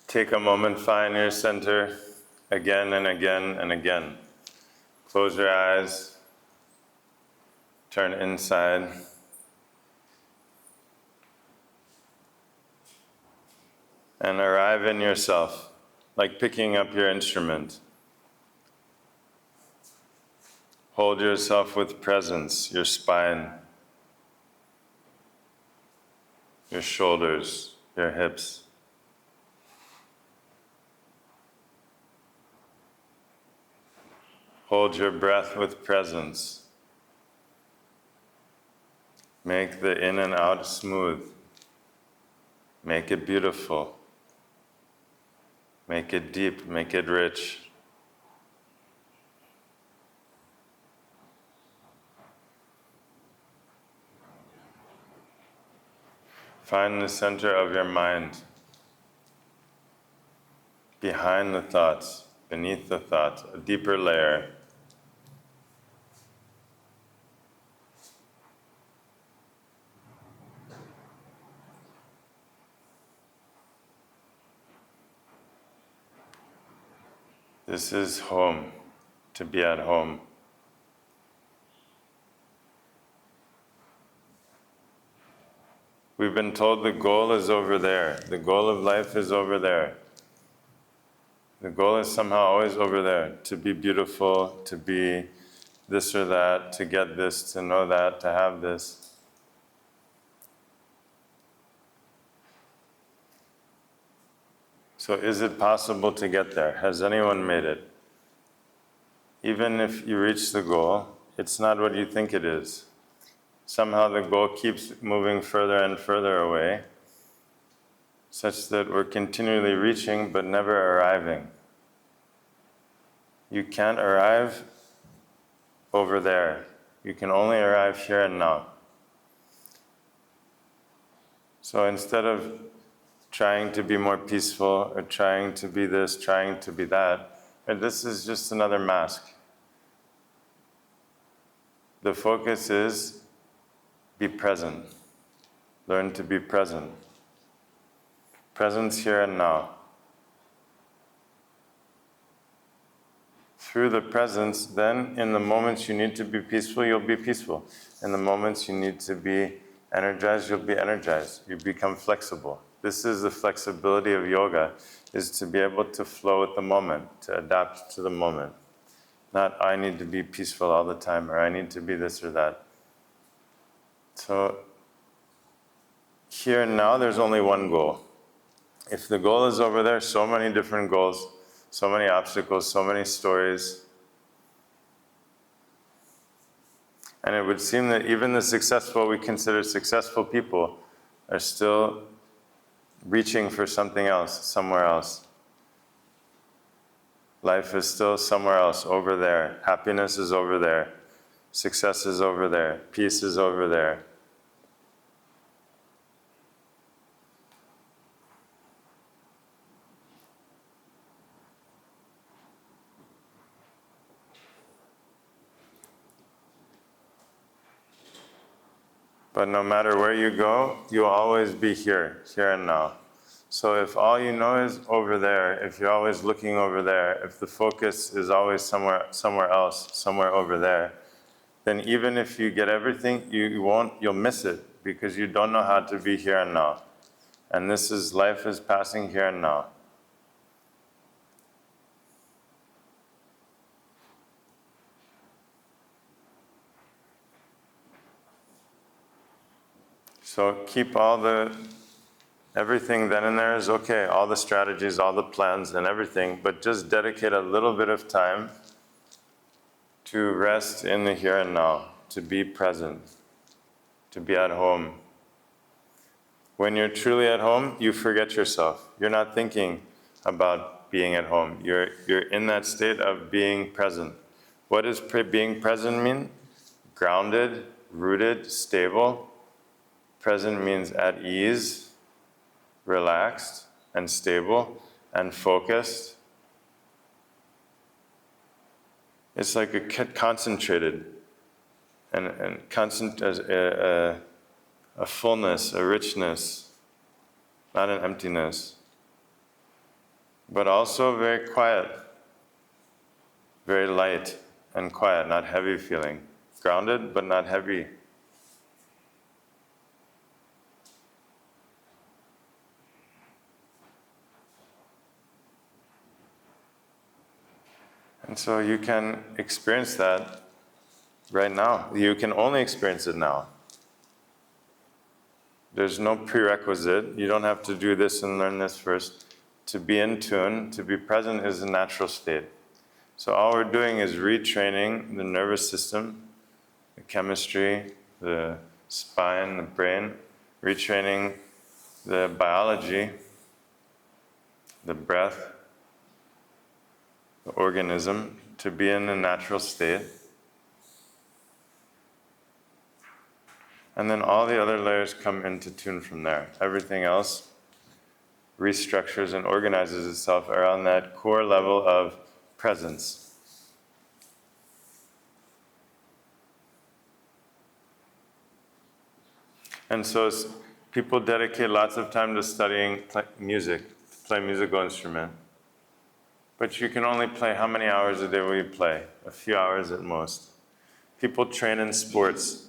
Take a moment, find your center again and again and again. Close your eyes, turn inside. And arrive in yourself, like picking up your instrument. Hold yourself with presence, your spine, your shoulders, your hips. Hold your breath with presence. Make the in and out smooth. Make it beautiful. Make it deep, make it rich. Find the center of your mind, behind the thoughts, beneath the thoughts, a deeper layer. This is home, to be at home. We've been told the goal is over there. The goal of life is over there. The goal is somehow always over there, to be beautiful, to be this or that, to get this, to know that, to have this. So is it possible to get there? Has anyone made it? Even if you reach the goal, it's not what you think it is. Somehow the goal keeps moving further and further away, such that we're continually reaching but never arriving. You can't arrive over there. You can only arrive here and now. So instead of trying to be more peaceful or trying to be this, trying to be that, this is just another mask. The focus is be present. Learn to be present. Presence here and now. Through the presence, then, in the moments you need to be peaceful, you'll be peaceful. In the moments you need to be energized, you'll be energized. You become flexible. This is the flexibility of yoga, is to be able to flow with the moment, to adapt to the moment. Not, I need to be peaceful all the time, or I need to be this or that. So, here and now, there's only one goal. If the goal is over there, so many different goals, so many obstacles, so many stories. And it would seem that even the successful, we consider successful people, are still reaching for something else, somewhere else. Life is still somewhere else, over there. Happiness is over there. Success is over there. Peace is over there. But no matter where you go, you'll always be here and now. So if all you know is over there, if you're always looking over there, if the focus is always somewhere else, somewhere over there, then even if you get everything, you'll miss it because you don't know how to be here and now. And life is passing here and now. So keep everything then and there is okay, all the strategies, all the plans and everything, but just dedicate a little bit of time to rest in the here and now, to be present, to be at home. When you're truly at home, you forget yourself. You're not thinking about being at home. You're in that state of being present. What does being present mean? Grounded, rooted, stable. Present means at ease, relaxed, and stable, and focused. It's like a concentrated and a fullness, a richness, not an emptiness. but also very quiet, very light and quiet, not heavy feeling. Grounded, but not heavy. And so you can experience that right now. You can only experience it now. There's no prerequisite. You don't have to do this and learn this first. To be in tune, to be present is a natural state. So all we're doing is retraining the nervous system, the chemistry, the spine, the brain, retraining the biology, the breath, the organism to be in a natural state. And then all the other layers come into tune from there. Everything else restructures and organizes itself around that core level of presence. And so people dedicate lots of time to studying music, to play musical instrument. But you can only play, how many hours a day will you play? A few hours at most. People train in sports.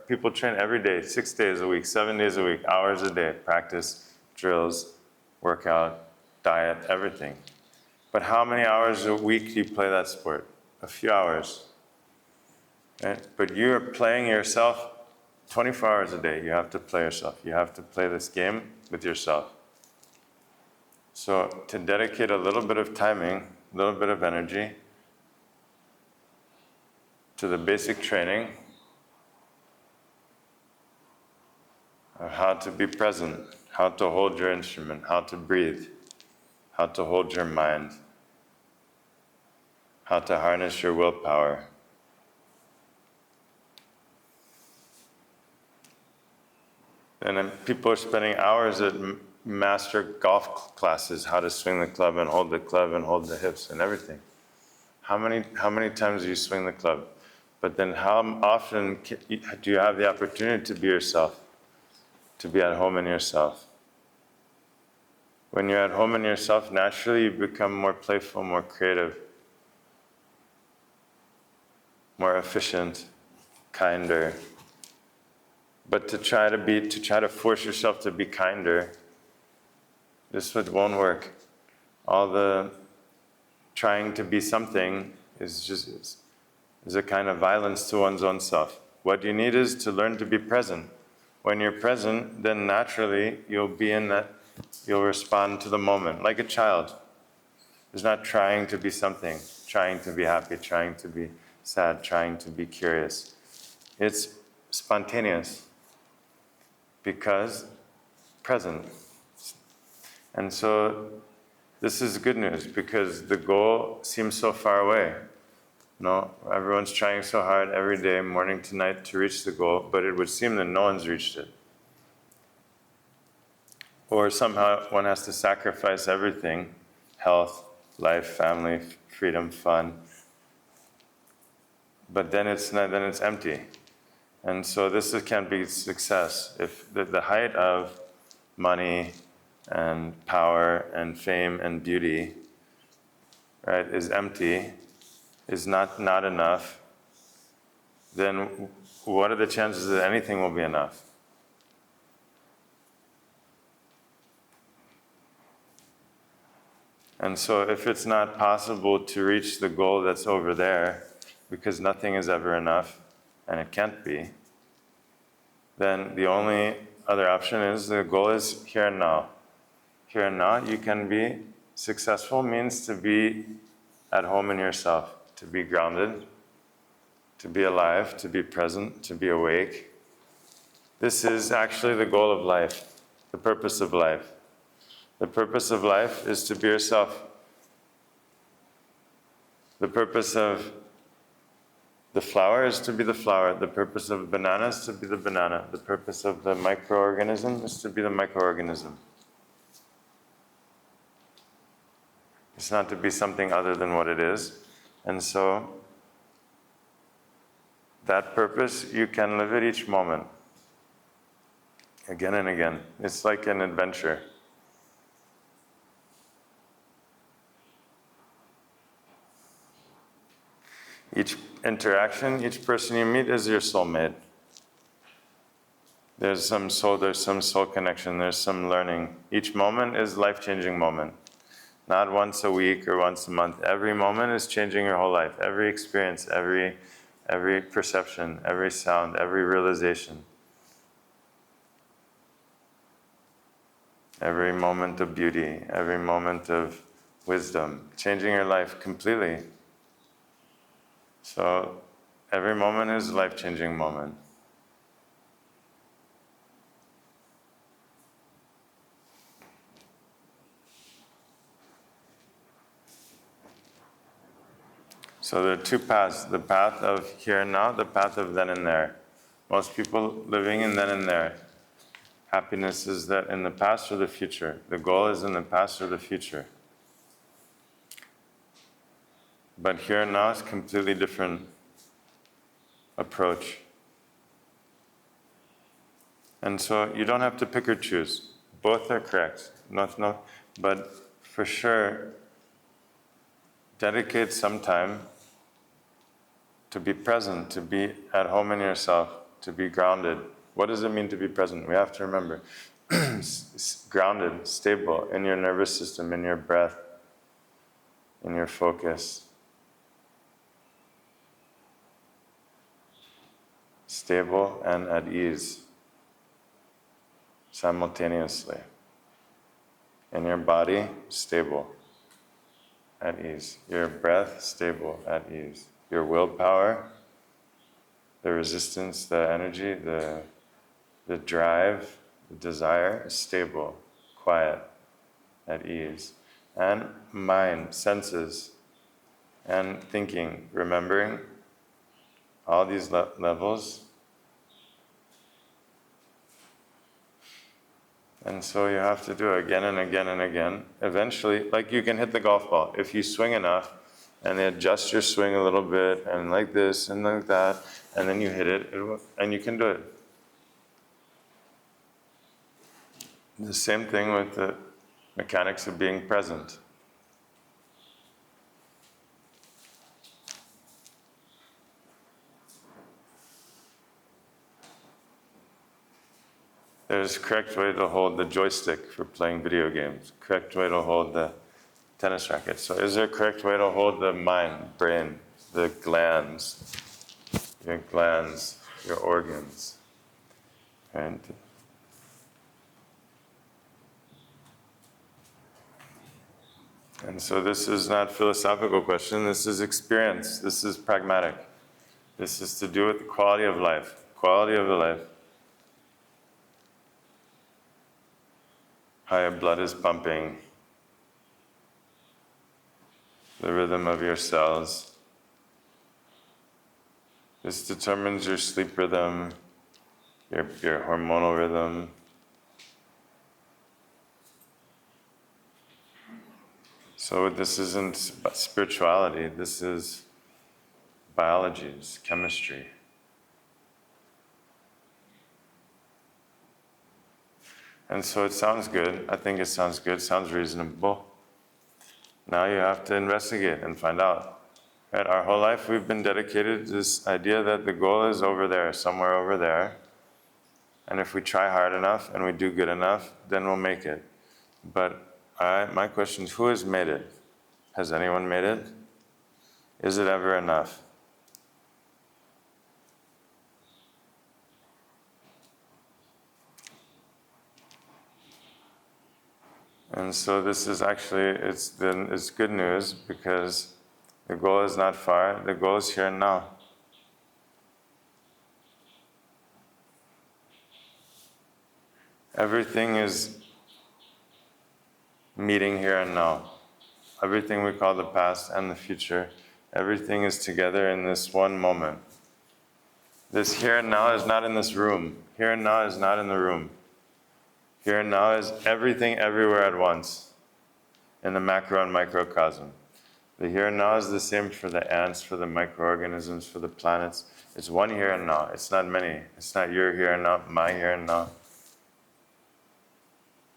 People train every day, 6 days a week, 7 days a week, hours a day, practice, drills, workout, diet, everything. But how many hours a week do you play that sport? A few hours. Right? But you're playing yourself 24 hours a day. You have to play yourself. You have to play this game with yourself. So to dedicate a little bit of timing, a little bit of energy to the basic training of how to be present, how to hold your instrument, how to breathe, how to hold your mind, how to harness your willpower. And then people are spending hours at master golf classes, how to swing the club and hold the hips and everything. How many times do you swing the club? But then how often do you have the opportunity to be yourself? To be at home in yourself. When you're at home in yourself, naturally you become more playful, more creative, more efficient, kinder. But to try to force yourself to be kinder, this won't work. All the trying to be something is a kind of violence to one's own self. What you need is to learn to be present. When you're present, then naturally you'll respond to the moment, like a child. It's not trying to be something, trying to be happy, trying to be sad, trying to be curious. It's spontaneous because present. And so this is good news because the goal seems so far away. No, everyone's trying so hard every day, morning to night, to reach the goal, but it would seem that no one's reached it. Or somehow one has to sacrifice everything, health, life, family, freedom, fun. But then it's empty. And so this can't be success. If the height of money and power and fame and beauty, right, is empty, is not enough, then what are the chances that anything will be enough? And so if it's not possible to reach the goal that's over there, because nothing is ever enough, and it can't be, then the only other option is the goal is here and now. Here and now, you can be successful means to be at home in yourself, to be grounded, to be alive, to be present, to be awake. This is actually the goal of life, the purpose of life. The purpose of life is to be yourself. The purpose of the flower is to be the flower. The purpose of the banana is to be the banana. The purpose of the microorganism is to be the microorganism. It's not to be something other than what it is. And so, that purpose, you can live at each moment. Again and again. It's like an adventure. Each interaction, each person you meet is your soulmate. There's some soul connection, there's some learning. Each moment is a life-changing moment. Not once a week or once a month. Every moment is changing your whole life. Every experience, every perception, every sound, every realization. Every moment of beauty, every moment of wisdom, changing your life completely. So every moment is a life-changing moment. So there are two paths, the path of here and now, the path of then and there. Most people living in then and there. Happiness is that in the past or the future. The goal is in the past or the future. But here and now is a completely different approach. And so you don't have to pick or choose. Both are correct. No, but for sure, dedicate some time to be present, to be at home in yourself, to be grounded. What does it mean to be present? We have to remember, grounded, stable in your nervous system, in your breath, in your focus. Stable and at ease simultaneously. In your body, stable, at ease. Your breath, stable, at ease. Your willpower, the resistance, the energy, the drive, the desire is stable, quiet, at ease. And mind, senses, and thinking, remembering, all these levels. And so you have to do it again and again and again. Eventually, like you can hit the golf ball. If you swing enough, and they adjust your swing a little bit, and like this, and like that, and then you hit it, and you can do it. The same thing with the mechanics of being present. There's a correct way to hold the joystick for playing video games, correct way to hold the tennis racket. So is there a correct way to hold the mind, brain, the glands, your organs, right? And so this is not a philosophical question, this is experience, this is pragmatic. This is to do with the quality of life, how your blood is pumping, the rhythm of your cells. This determines your sleep rhythm, your hormonal rhythm. So this isn't spirituality, this is biology, it's chemistry. And so it sounds good, I think it sounds good, sounds reasonable. Now you have to investigate and find out. Right? Our whole life we've been dedicated to this idea that the goal is over there, somewhere over there. And if we try hard enough and we do good enough, then we'll make it. But my question is, who has made it? Has anyone made it? Is it ever enough? And so this is actually, it's good news because the goal is not far, the goal is here and now. Everything is meeting here and now. Everything we call the past and the future, everything is together in this one moment. This here and now is not in this room. Here and now is not in the room. Here and now is everything everywhere at once in the macro and microcosm. The here and now is the same for the ants, for the microorganisms, for the planets. It's one here and now. It's not many. It's not your here and now, my here and now.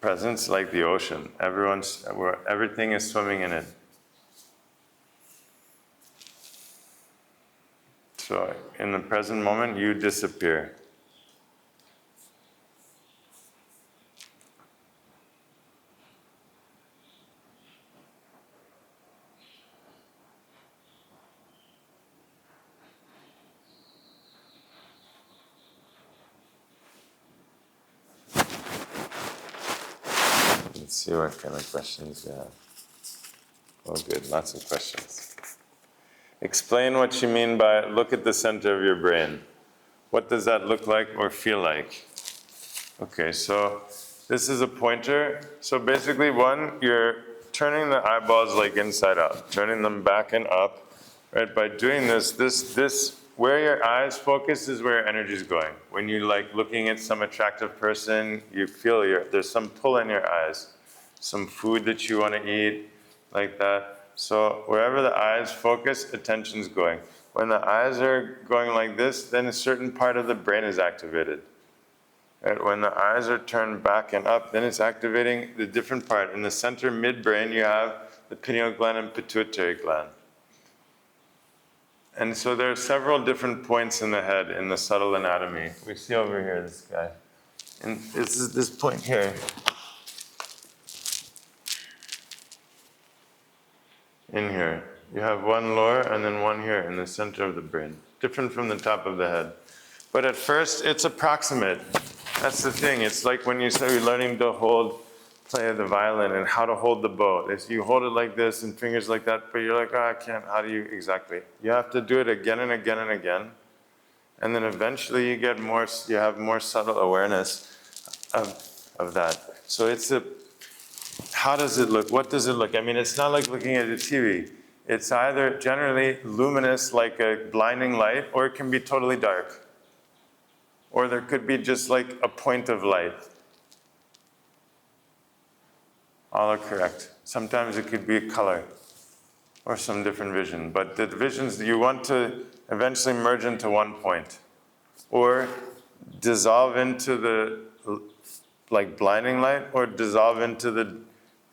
Presence like the ocean. Everything is swimming in it. So in the present moment, you disappear. Let's see what kind of questions we have. Oh, good, lots of questions. Explain what you mean by look at the center of your brain. What does that look like or feel like? Okay, so this is a pointer. So basically, one, you're turning the eyeballs like inside out, turning them back and up. Right? By doing this, where your eyes focus is where your energy is going. When you like looking at some attractive person, you feel there's some pull in your eyes, some food that you want to eat, like that. So wherever the eyes focus, attention's going. When the eyes are going like this, then a certain part of the brain is activated. Right? When the eyes are turned back and up, then it's activating the different part. In the center midbrain, you have the pineal gland and pituitary gland. And so there are several different points in the head in the subtle anatomy. We see over here this guy. And this is this point here. In here. You have one lower and then one here in the center of the brain. Different from the top of the head. But at first, it's approximate. That's the thing. It's like when you start learning to play the violin and how to hold the bow. You hold it like this and fingers like that, but you're like, oh, I can't. How do you exactly? You have to do it again and again and again. And then eventually you have more subtle awareness of that. So how does it look? What does it look? I mean, it's not like looking at a TV. It's either generally luminous like a blinding light, or it can be totally dark. Or there could be just like a point of light. All are correct. Sometimes it could be a color or some different vision. But the visions, you want to eventually merge into one point. Or dissolve into the like blinding light, or dissolve into the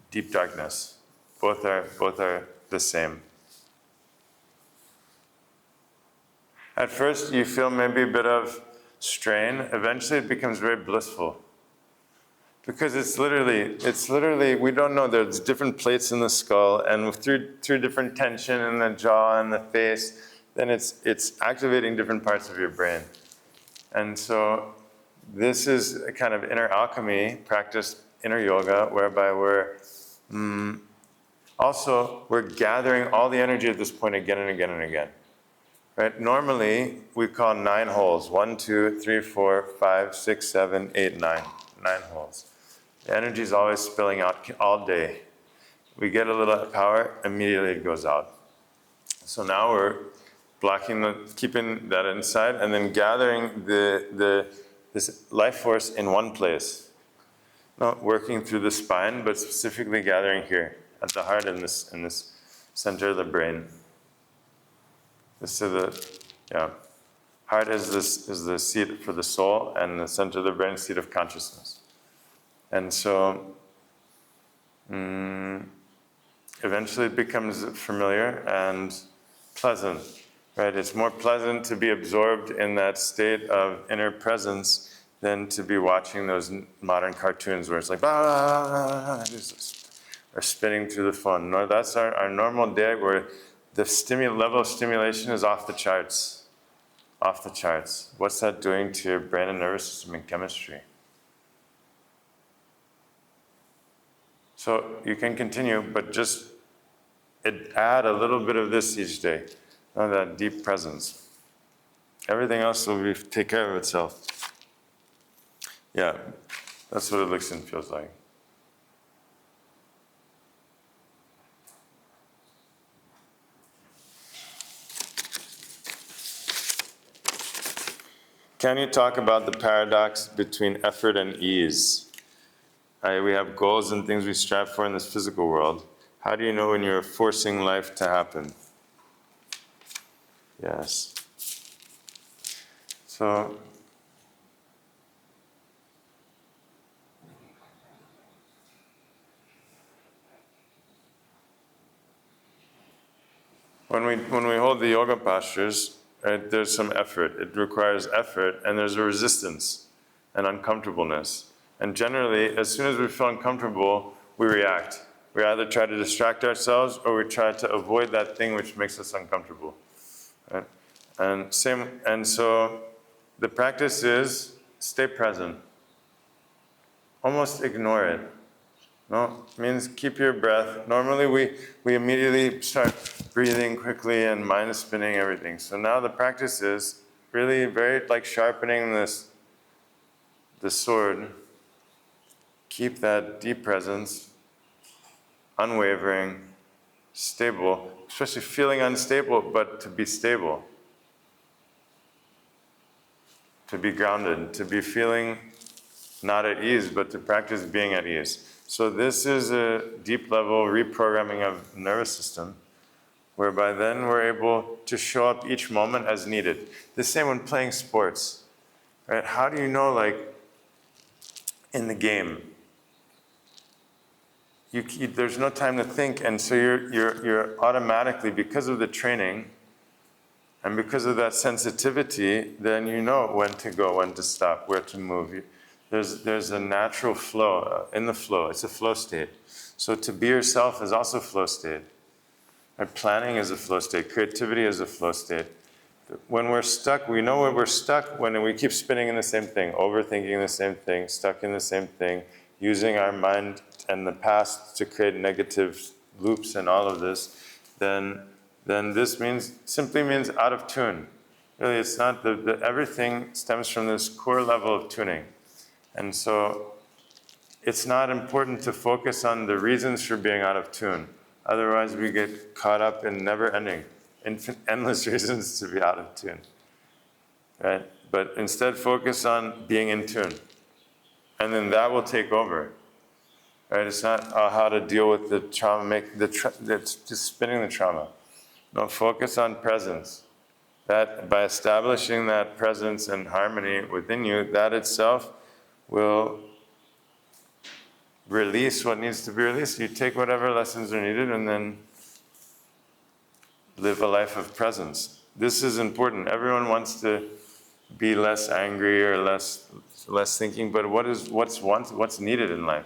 deep darkness. Both are the same. At first you feel maybe a bit of strain. Eventually it becomes very blissful. Because it's literally, we don't know, there's different plates in the skull, and through different tension in the jaw and the face, then it's activating different parts of your brain. And so this is a kind of inner alchemy, practice inner yoga, whereby we're gathering all the energy at this point again and again and again. Right? Normally, we call 9 holes. 1, 2, 3, 4, 5, 6, 7, 8, 9. 9 holes. The energy is always spilling out all day. We get a little power, immediately it goes out. So now we're keeping that inside, and then gathering this life force in one place. Not working through the spine, but specifically gathering here at the heart in this center of the brain. Heart is the seat for the soul, and the center of the brain, seat of consciousness. And so, eventually it becomes familiar and pleasant, right? It's more pleasant to be absorbed in that state of inner presence than to be watching those modern cartoons where it's like, or spinning through the phone. No, that's our normal day where the level of stimulation is off the charts. Off the charts. What's that doing to your brain and nervous system and chemistry? So you can continue, but just add a little bit of this each day, that deep presence. Everything else will take care of itself. Yeah, that's what it looks and feels like. Can you talk about the paradox between effort and ease? We have goals and things we strive for in this physical world. How do you know when you're forcing life to happen? Yes. So, when we hold the yoga postures, right? There's some effort. It requires effort, and there's a resistance and uncomfortableness. And generally, as soon as we feel uncomfortable, we react. We either try to distract ourselves or we try to avoid that thing which makes us uncomfortable. Right? And so the practice is stay present. Almost ignore it. No, it means keep your breath. Normally we immediately start breathing quickly and mind is spinning everything. So now the practice is really very like sharpening the sword. Keep that deep presence, unwavering, stable, especially feeling unstable, but to be stable. To be grounded, to be feeling not at ease, but to practice being at ease. So this is a deep level reprogramming of the nervous system, whereby then we're able to show up each moment as needed. The same when playing sports, right? How do you know, like, in the game, there's no time to think, and so you're automatically, because of the training, and because of that sensitivity, then you know when to go, when to stop, where to move. There's a natural flow, in the flow. It's a flow state. So to be yourself is also a flow state. And planning is a flow state. Creativity is a flow state. When we're stuck, we know when we're stuck when we keep spinning in the same thing, overthinking the same thing, stuck in the same thing, using our mind and the past to create negative loops and all of this, then this simply means out of tune. Really, it's not everything stems from this core level of tuning. And so it's not important to focus on the reasons for being out of tune. Otherwise, we get caught up in never-ending, endless reasons to be out of tune. Right? But instead, focus on being in tune. And then that will take over. Right? It's not how to deal with the trauma, it's just spinning the trauma. No, focus on presence. That by establishing that presence and harmony within you, that itself will release what needs to be released. You take whatever lessons are needed and then live a life of presence. This is important. Everyone wants to be less angry or less thinking, but what's needed in life?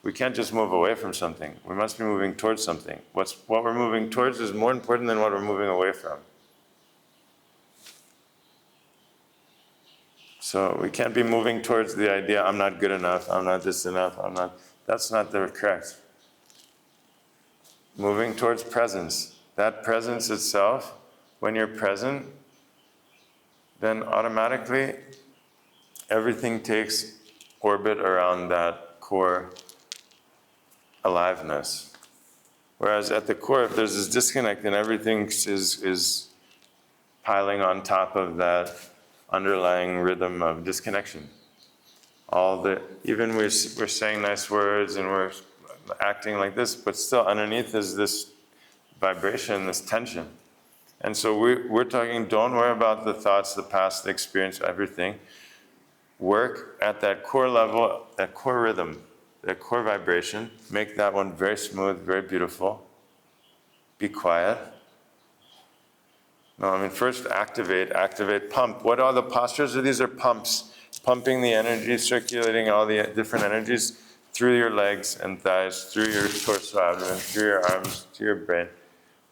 We can't just move away from something. We must be moving towards something. What we're moving towards is more important than what we're moving away from. So we can't be moving towards the idea, I'm not good enough, I'm not this enough, that's not the correct. Moving towards presence. That presence itself, when you're present, then automatically everything takes orbit around that core aliveness. Whereas at the core, if there's this disconnect, then everything is piling on top of that underlying rhythm of disconnection. Even we're saying nice words and we're acting like this, but still underneath is this vibration, this tension. And so we're talking, don't worry about the thoughts, the past, the experience, everything. Work at that core level, that core rhythm, that core vibration. Make that one very smooth, very beautiful. Be quiet. No, first activate, pump. What are the postures? These are pumps. Pumping the energy, circulating all the different energies through your legs and thighs, through your torso, abdomen, through your arms, to your brain.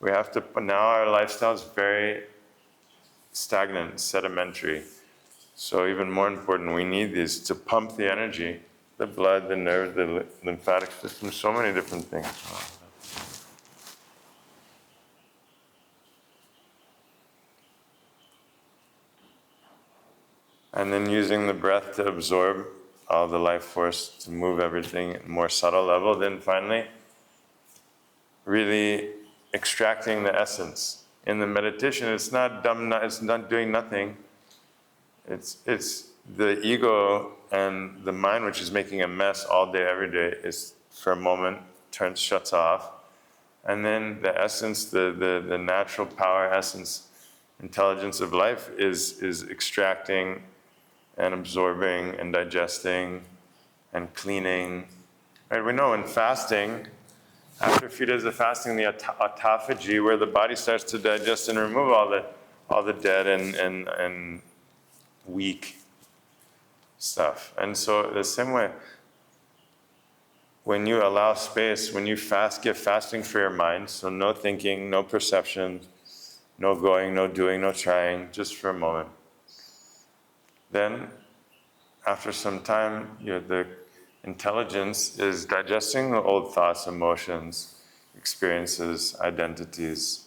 We have to, now our lifestyle is very stagnant, sedimentary. So even more important, we need these to pump the energy, the blood, the nerves, the lymphatic system, so many different things. And then using the breath to absorb all the life force, to move everything at a more subtle level. Then finally, really extracting the essence. In the meditation, it's not doing nothing. It's the ego and the mind, which is making a mess all day, every day, is for a moment shuts off. And then the essence, the natural power, essence, intelligence of life is extracting and absorbing and digesting and cleaning. Right? We know in fasting, after a few days of fasting, the autophagy, where the body starts to digest and remove all the dead and weak stuff. And so the same way, when you allow space, when you give fasting for your mind, so no thinking, no perception, no going, no doing, no trying, just for a moment. Then, after some time, the intelligence is digesting the old thoughts, emotions, experiences, identities.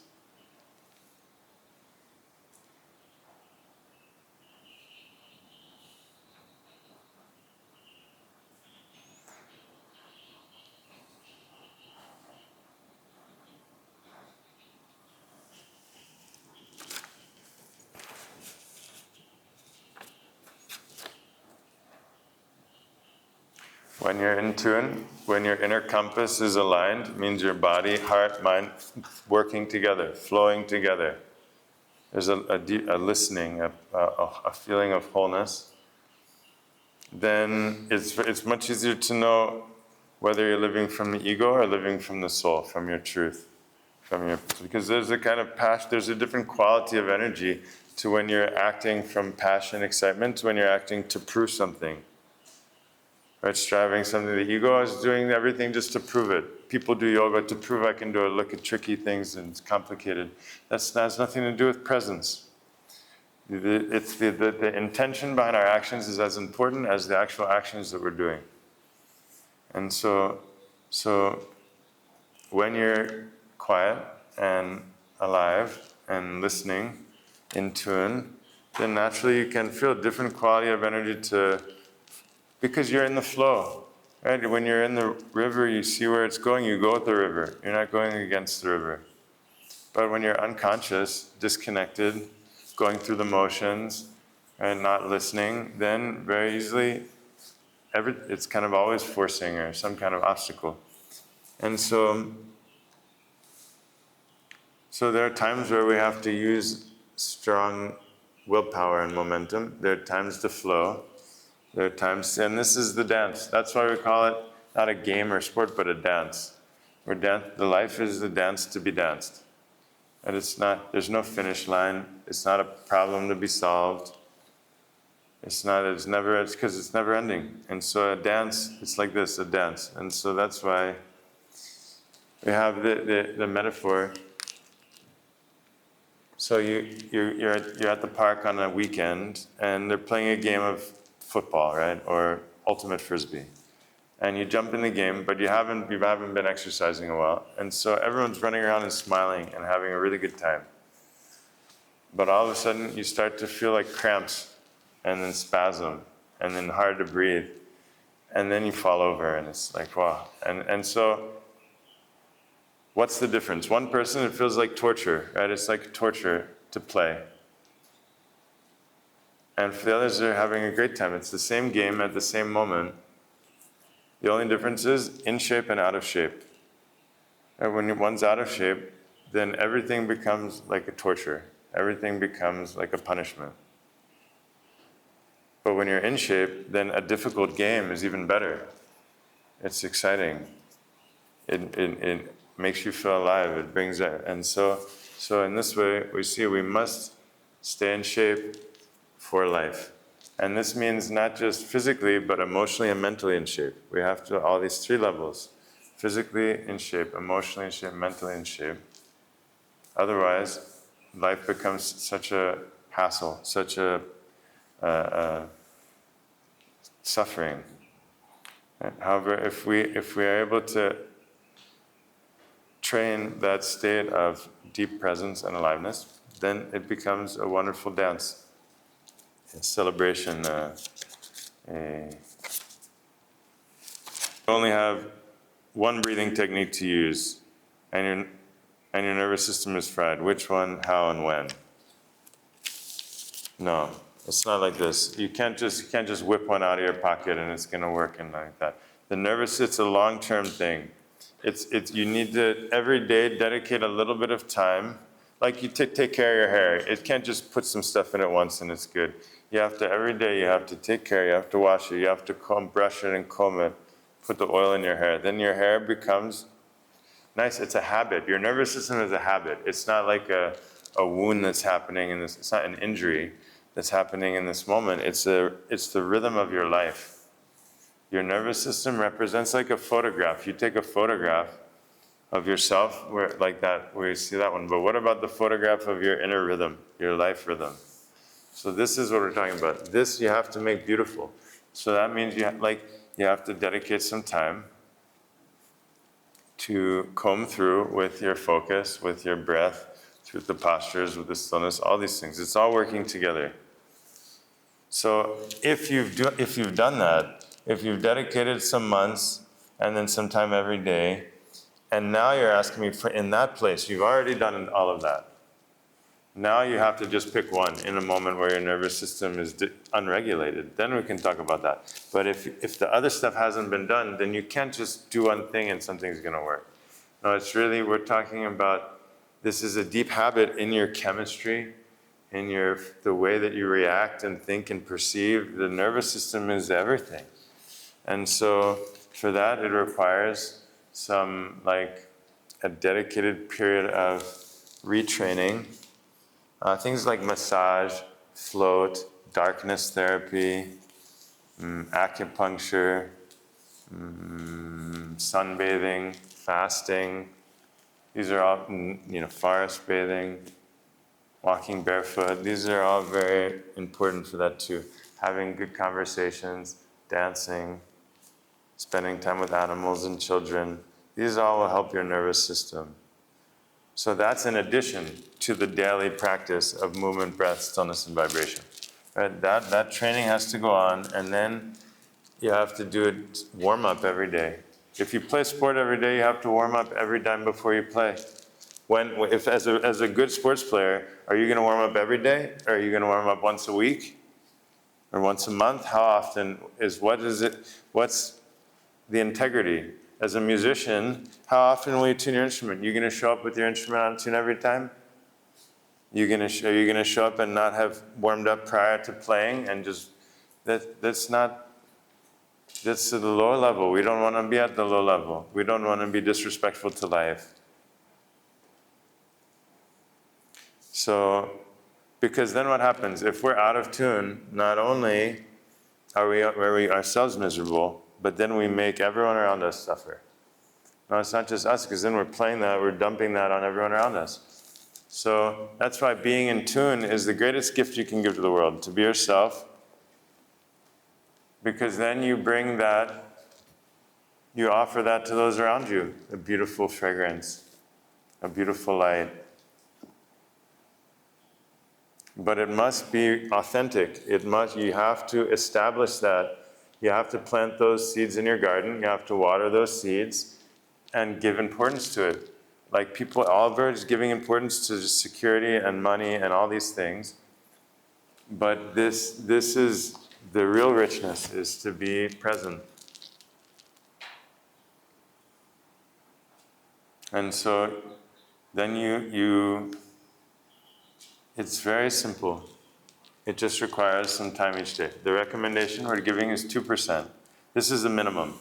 When you're in tune, when your inner compass is aligned, it means your body, heart, mind working together, flowing together. There's a listening, a feeling of wholeness. Then it's much easier to know whether you're living from the ego or living from the soul, from your truth, because there's a kind of passion, there's a different quality of energy to when you're acting from passion, excitement, to when you're acting to prove something. Right, striving something. The ego is doing everything just to prove it. People do yoga to prove I can do it. Look at tricky things and it's complicated. That has nothing to do with presence. It's the intention behind our actions is as important as the actual actions that we're doing. And so when you're quiet and alive and listening, in tune, then naturally you can feel a different quality of energy because you're in the flow, right? When you're in the river, you see where it's going, you go with the river. You're not going against the river. But when you're unconscious, disconnected, going through the motions, and not listening, then very easily, it's kind of always forcing or some kind of obstacle. And so there are times where we have to use strong willpower and momentum. There are times to flow. There are times, and this is the dance. That's why we call it not a game or sport, but a dance. The life is the dance to be danced. And there's no finish line. It's not a problem to be solved. It's because it's never ending. And so a dance, it's like this, a dance. And so that's why we have the metaphor. So you're at the park on a weekend, and they're playing a game of football, right, or ultimate frisbee, and you jump in the game, but you haven't been exercising a while, and so everyone's running around and smiling and having a really good time. But all of a sudden, you start to feel like cramps, and then spasm, and then hard to breathe, and then you fall over, and it's like wow. And so, what's the difference? One person, it feels like torture, right? It's like torture to play. And for the others, they're having a great time. It's the same game at the same moment. The only difference is in shape and out of shape. And when one's out of shape, then everything becomes like a torture. Everything becomes like a punishment. But when you're in shape, then a difficult game is even better. It's exciting. It makes you feel alive. It brings it. And so in this way, we see we must stay in shape for life. And this means not just physically, but emotionally and mentally in shape. We have to all these three levels. Physically in shape, emotionally in shape, mentally in shape. Otherwise, life becomes such a hassle, such a suffering. However, if we are able to train that state of deep presence and aliveness, then it becomes a wonderful dance. Celebration. You only have one breathing technique to use, and your nervous system is fried. Which one, how, and when? No, it's not like this. You can't just whip one out of your pocket and it's going to work and like that. The nervous, it's a long-term thing. You need to every day dedicate a little bit of time. Like you take care of your hair. It can't just put some stuff in it once and it's good. You have to, every day you have to take care, you have to wash it, you have to brush it and comb it, put the oil in your hair. Then your hair becomes nice. It's a habit. Your nervous system is a habit. It's not like a a wound that's happening in this. It's not an injury that's happening in this moment. It's the rhythm of your life. Your nervous system represents like a photograph. You take a photograph of yourself where you see that one. But what about the photograph of your inner rhythm, your life rhythm? So this is what we're talking about. This you have to make beautiful. So that means you have to dedicate some time to comb through with your focus, with your breath, through the postures, with the stillness, all these things. It's all working together. So if you've done that, if you've dedicated some months and then some time every day, and now you're asking me for in that place, you've already done all of that. Now you have to just pick one in a moment where your nervous system is unregulated. Then we can talk about that. But if the other stuff hasn't been done, then you can't just do one thing and something's going to work. No, it's really, we're talking about, this is a deep habit in your chemistry, in the way that you react and think and perceive. The nervous system is everything. And so for that, it requires some, a dedicated period of retraining. Things like massage, float, darkness therapy, acupuncture, sunbathing, fasting. These are all, forest bathing, walking barefoot. These are all very important for that too. Having good conversations, dancing, spending time with animals and children. These all will help your nervous system. So that's in addition to the daily practice of movement, breath, stillness, and vibration. Right? That training has to go on, and then you have to do it, warm up every day. If you play sport every day, you have to warm up every time before you play. If as a good sports player, are you going to warm up every day? Or are you going to warm up once a week? Or once a month? How often what's the integrity? As a musician, how often will you tune your instrument? You going to show up with your instrument on tune every time? Are you going to show up and not have warmed up prior to playing and just that's at the lower level. We don't want to be at the low level. We don't want to be disrespectful to life. So, because then what happens? If we're out of tune, not only are we ourselves miserable, but then we make everyone around us suffer. No, it's not just us, because then we're playing that, we're dumping that on everyone around us. So that's why being in tune is the greatest gift you can give to the world, to be yourself, because then you bring that, you offer that to those around you, a beautiful fragrance, a beautiful light. But it must be authentic. You have to establish that. You have to plant those seeds in your garden. You have to water those seeds and give importance to it. Like people, Oliver is giving importance to security and money and all these things. But this is the real richness, is to be present. And so then it's very simple. It just requires some time each day. The recommendation we're giving is 2%. This is the minimum.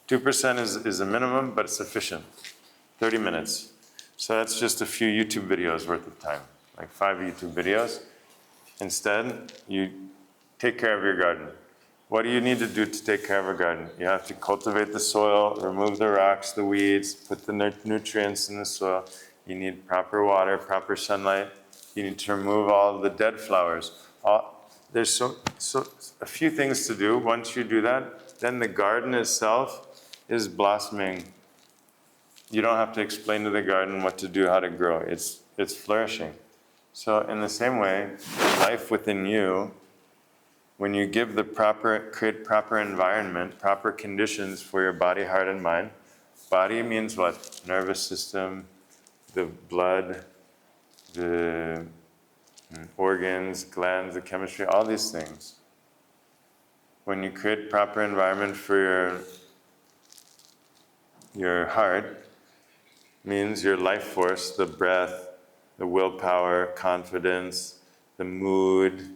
2% is a minimum, but it's sufficient. 30 minutes. So that's just a few YouTube videos worth of time, like 5 YouTube videos. Instead, you take care of your garden. What do you need to do to take care of a garden? You have to cultivate the soil, remove the rocks, the weeds, put the nutrients in the soil. You need proper water, proper sunlight. You need to remove all the dead flowers. There's so a few things to do. Once you do that, then the garden itself is blossoming. You don't have to explain to the garden what to do, how to grow. It's flourishing. So in the same way, life within you, when you give create proper environment, proper conditions for your body, heart, and mind. Body means what? Nervous system, the blood, the organs, glands, the chemistry, all these things. When you create proper environment for your heart, means your life force, the breath, the willpower, confidence, the mood,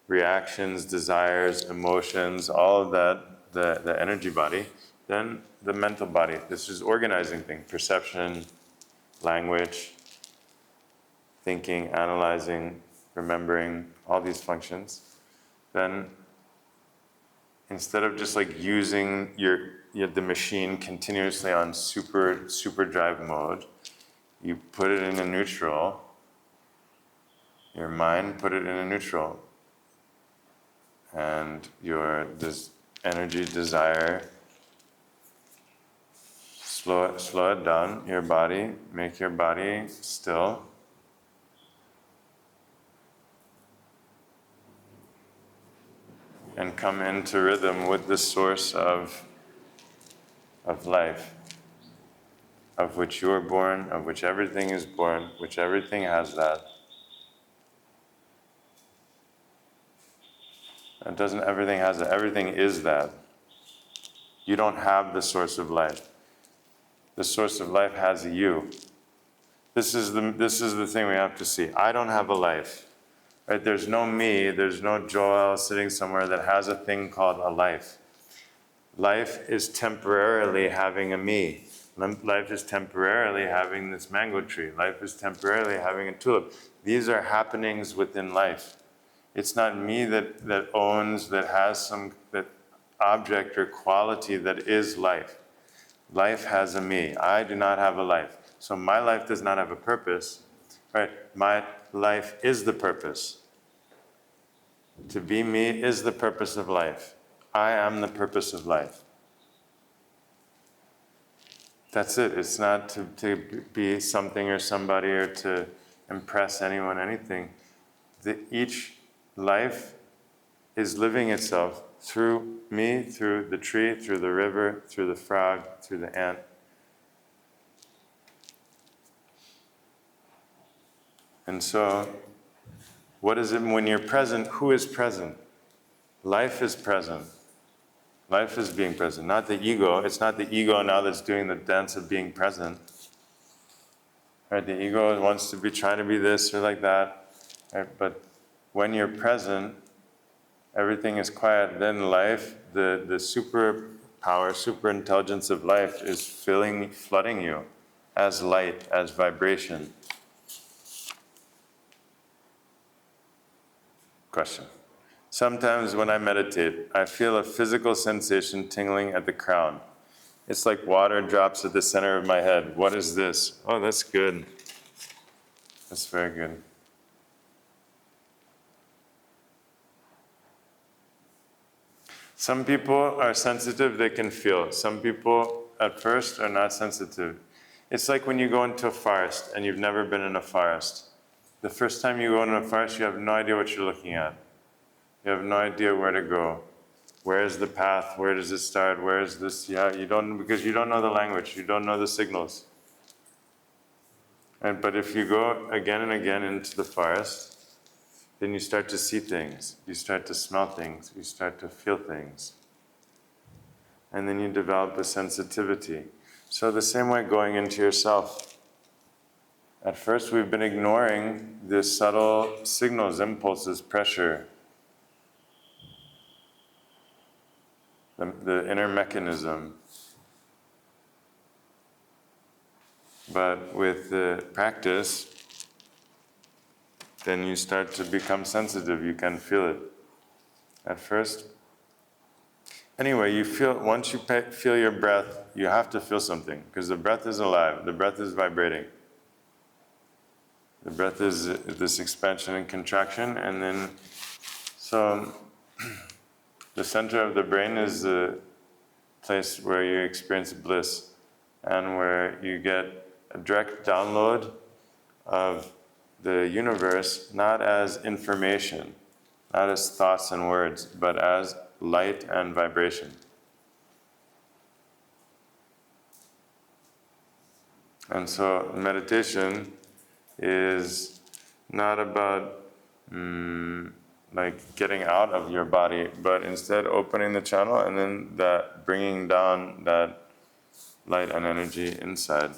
reactions, desires, emotions, all of that, the energy body, then the mental body. This is organizing things, perception, language. thinking, analyzing, remembering, all these functions, then instead of just like using the machine continuously on super drive mode, you put it in a neutral. Your mind put it in a neutral, and your energy, desire, slow it down. Your body, make your body still. And come into rhythm with the source of life, of which you are born, of which everything is born, which everything has that. It doesn't everything has that, everything is that. You don't have the source of life. The source of life has you. This is the thing we have to see. I don't have a life. Right? There's no me, there's no Joel sitting somewhere that has a thing called a life. Life is temporarily having a me. Life is temporarily having this mango tree. Life is temporarily having a tulip. These are happenings within life. It's not me that owns, that has some that object or quality that is life. Life has a me. I do not have a life. So my life does not have a purpose. Right? My life is the purpose. To be me is the purpose of life. I am the purpose of life. That's it. It's not to be something or somebody or to impress anyone, anything. Each life is living itself through me, through the tree, through the river, through the frog, through the ant. And so, what is it when you're present? Who is present? Life is present. Life is being present, not the ego. It's not the ego now that's doing the dance of being present. Right? The ego wants to be trying to be this or like that. Right? But when you're present, everything is quiet. Then life, the super power, super intelligence of life is flooding you as light, as vibration. Question. Sometimes when I meditate, I feel a physical sensation tingling at the crown. It's like water drops at the center of my head. What is this? Oh, that's good. That's very good. Some people are sensitive, they can feel. Some people at first are not sensitive. It's like when you go into a forest and you've never been in a forest. The first time you go into a forest, you have no idea what you're looking at. You have no idea where to go. Where is the path? Where does it start? Where is this? Yeah, because you don't know the language. You don't know the signals. But if you go again and again into the forest, then you start to see things. You start to smell things. You start to feel things. And then you develop a sensitivity. So the same way going into yourself. At first we've been ignoring the subtle signals, impulses, pressure, the inner mechanism. But with the practice, then you start to become sensitive. You can feel it. At first, anyway, once you feel your breath, you have to feel something, because the breath is alive. The breath is vibrating. The breath is this expansion and contraction, and then, so the center of the brain is the place where you experience bliss, and where you get a direct download of the universe, not as information, not as thoughts and words, but as light and vibration. And so meditation is not about like getting out of your body, but instead opening the channel and then bringing down that light and energy inside.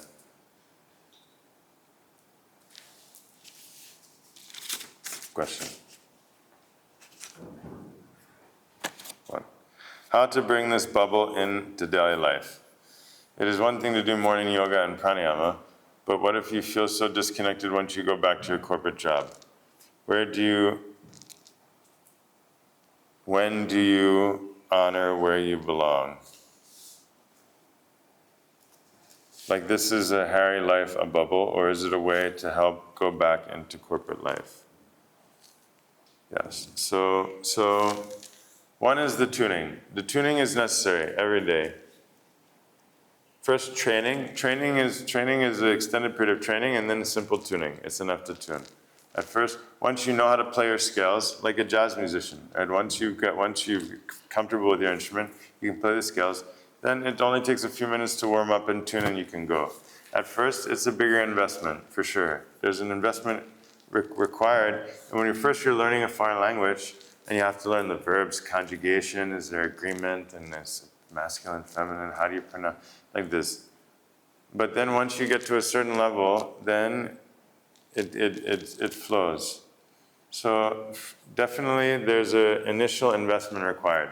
Question. One. How to bring this bubble into daily life? It is one thing to do morning yoga and pranayama, But what if you feel so disconnected once you go back to your corporate job? When do you honor where you belong? Like, this is a hairy life, a bubble, or is it a way to help go back into corporate life? Yes. So one is the tuning. The tuning is necessary every day. First, training. Training is an extended period of training, and then simple tuning. It's enough to tune. At first, once you know how to play your scales, like a jazz musician, and once you're comfortable with your instrument, you can play the scales. Then it only takes a few minutes to warm up and tune, and you can go. At first, it's a bigger investment for sure. There's an investment required, and when you're learning a foreign language, and you have to learn the verbs, conjugation, is there agreement, and there's masculine, feminine, how do you pronounce, like this. But then once you get to a certain level, then it flows. So definitely there's an initial investment required.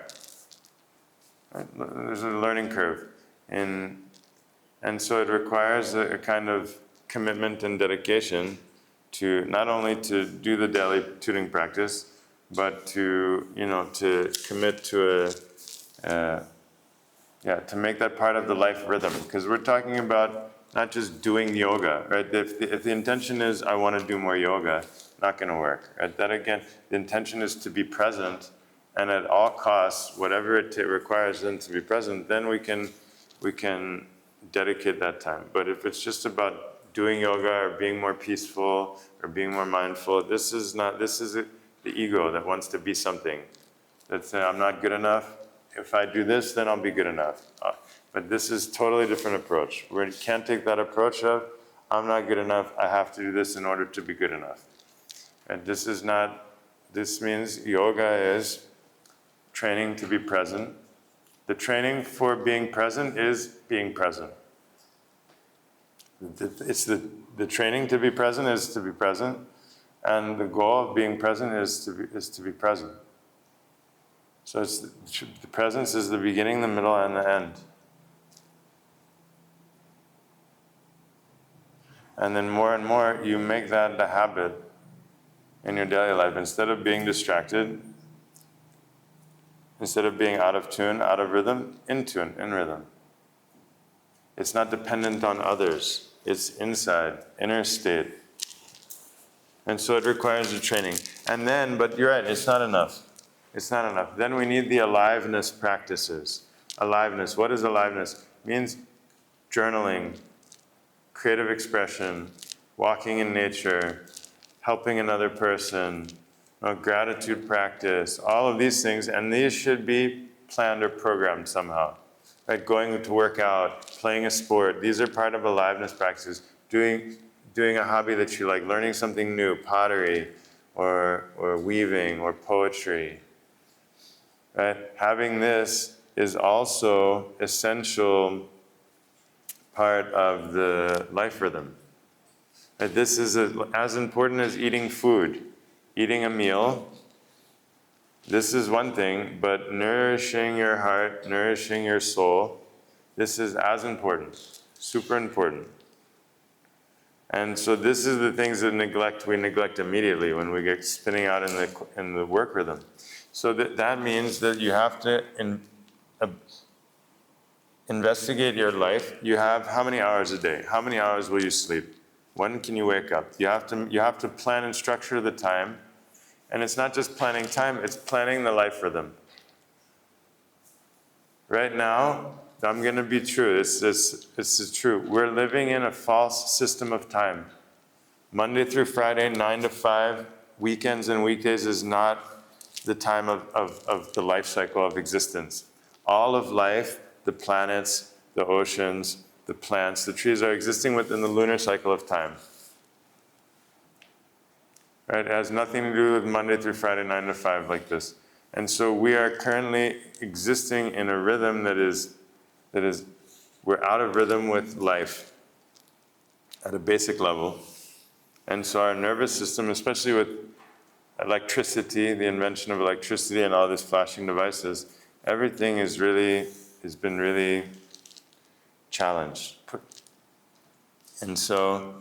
Right? There's a learning curve. And so it requires a kind of commitment and dedication to not only to do the daily tuning practice, but to commit to to make that part of the life rhythm. Because we're talking about not just doing yoga, right? If the intention is, I want to do more yoga, not going to work, right? That again, the intention is to be present, and at all costs, whatever it requires then to be present, then we can dedicate that time. But if it's just about doing yoga or being more peaceful or being more mindful, this is the ego that wants to be something. That's saying, I'm not good enough. If I do this, then I'll be good enough. But this is totally different approach. We can't take that approach of, I'm not good enough, I have to do this in order to be good enough. And this means yoga is training to be present. The training for being present is being present. The training to be present is to be present, and the goal of being present is to be present. So the presence is the beginning, the middle, and the end. And then more and more, you make that the habit in your daily life. Instead of being distracted, instead of being out of tune, out of rhythm, in tune, in rhythm. It's not dependent on others. It's inside, inner state. And so it requires a training. And then, but you're right, it's not enough. It's not enough. Then we need the aliveness practices. Aliveness. What is aliveness? It means journaling, creative expression, walking in nature, helping another person, gratitude practice, all of these things. And these should be planned or programmed somehow. Right? Going to work out, playing a sport. These are part of aliveness practices. Doing a hobby that you like, learning something new, pottery or weaving or poetry. Right? Having this is also essential part of the life rhythm. Right? This is as important as eating food. Eating a meal, this is one thing, but nourishing your heart, nourishing your soul, this is as important, super important. And so this is the things that we neglect immediately when we get spinning out in the work rhythm. So that means that you have to investigate your life. You have how many hours a day? How many hours will you sleep? When can you wake up? You have to plan and structure the time. And it's not just planning time, it's planning the life rhythm. Right now, I'm going to be true. This is true. We're living in a false system of time. Monday through Friday, 9 to 5, weekends and weekdays is not the time of the life cycle of existence. All of life, the planets, the oceans, the plants, the trees are existing within the lunar cycle of time. Right? It has nothing to do with Monday through Friday, 9 to 5 like this. And so we are currently existing in a rhythm that is, we're out of rhythm with life at a basic level. And so our nervous system, especially with electricity, the invention of electricity and all these flashing devices, everything has been really challenged. And so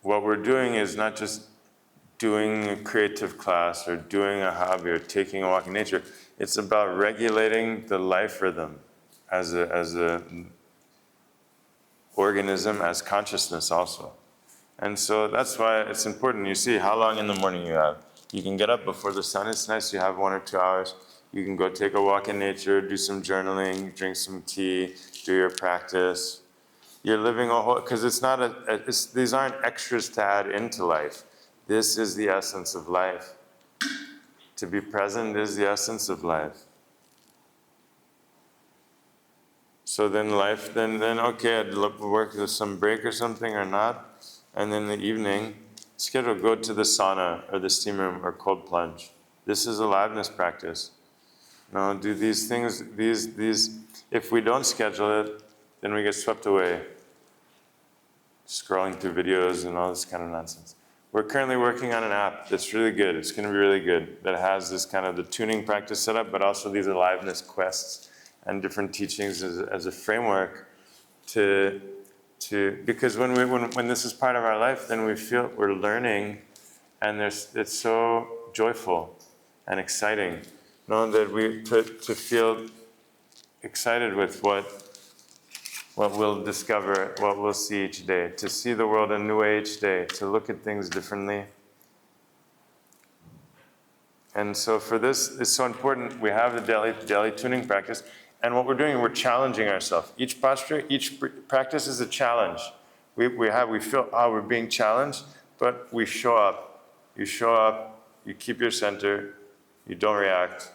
what we're doing is not just doing a creative class or doing a hobby or taking a walk in nature. It's about regulating the life rhythm as a organism, as consciousness also. And so that's why it's important. You see how long in the morning you have. You can get up before the sun is nice, you have 1 or 2 hours. You can go take a walk in nature, do some journaling, drink some tea, do your practice. You're living a whole, because it's not these aren't extras to add into life. This is the essence of life. To be present is the essence of life. So then life, then okay, I'd work with some break or something or not. And then in the evening, schedule, go to the sauna or the steam room or cold plunge. This is aliveness practice. No, do these things, these, if we don't schedule it, then we get swept away. Scrolling through videos and all this kind of nonsense. We're currently working on an app that's really good. It's going to be really good. That has this kind of the tuning practice set up, but also these aliveness quests and different teachings as a framework because when this is part of our life, then we feel we're learning, and it's so joyful and exciting. Know that to feel excited with what we'll discover, what we'll see each day, to see the world in a new way each day, to look at things differently. And so for this, it's so important. We have the daily tuning practice. And what we're doing, we're challenging ourselves. Each posture, each practice is a challenge. We feel, we're being challenged, but we show up. You show up, you keep your center, you don't react.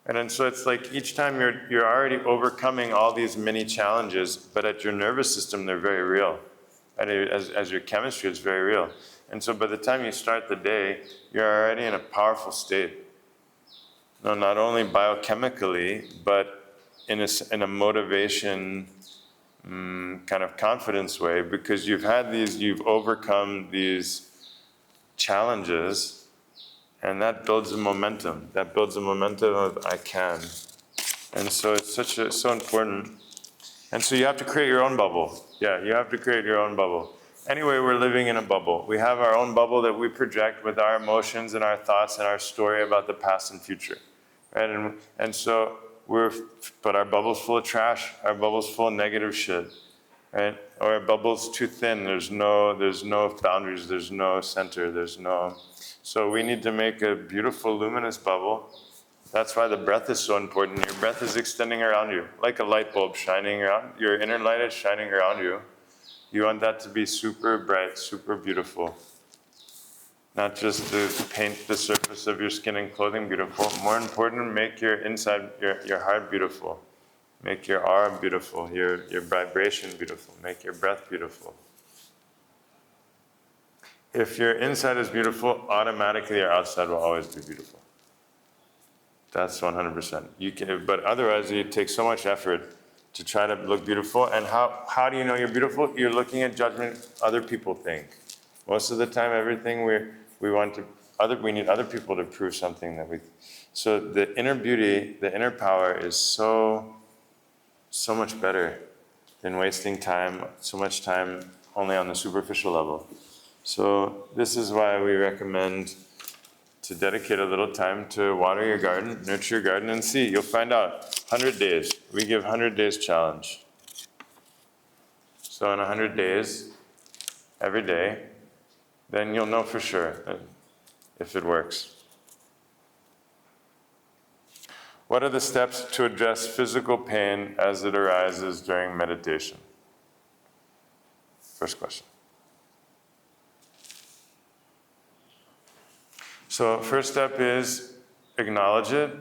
And then so it's like each time you're already overcoming all these many challenges, but at your nervous system, they're very real. And as your chemistry, it's very real. And so by the time you start the day, you're already in a powerful state. No, not only biochemically, but in a motivation kind of confidence way, because you've overcome these challenges, and that builds a momentum. That builds a momentum of I can. And so it's so important. And so you have to create your own bubble. Yeah, you have to create your own bubble. Anyway, we're living in a bubble. We have our own bubble that we project with our emotions and our thoughts and our story about the past and future. Right? And so but our bubble's full of trash. Our bubble's full of negative shit. Right? Or our bubble's too thin. There's no boundaries. There's no center. So we need to make a beautiful, luminous bubble. That's why the breath is so important. Your breath is extending around you, like a light bulb shining around. Your inner light is shining around you. You want that to be super bright, super beautiful. Not just to paint the surface of your skin and clothing beautiful. More important, make your inside, your heart beautiful. Make your aura beautiful, your vibration beautiful. Make your breath beautiful. If your inside is beautiful, automatically your outside will always be beautiful. That's 100%. But otherwise, it takes so much effort to try to look beautiful. And how do you know you're beautiful? You're looking at judgment other people think. Most of the time, everything we need other people to prove something that we. So the inner beauty, the inner power is so much better than wasting time, so much time only on the superficial level. So this is why we recommend to dedicate a little time to water your garden, nurture your garden, and see. You'll find out. 100 days. We give 100 days challenge. So in 100 days, every day, then you'll know for sure if it works. What are the steps to address physical pain as it arises during meditation? First question. So first step is acknowledge it,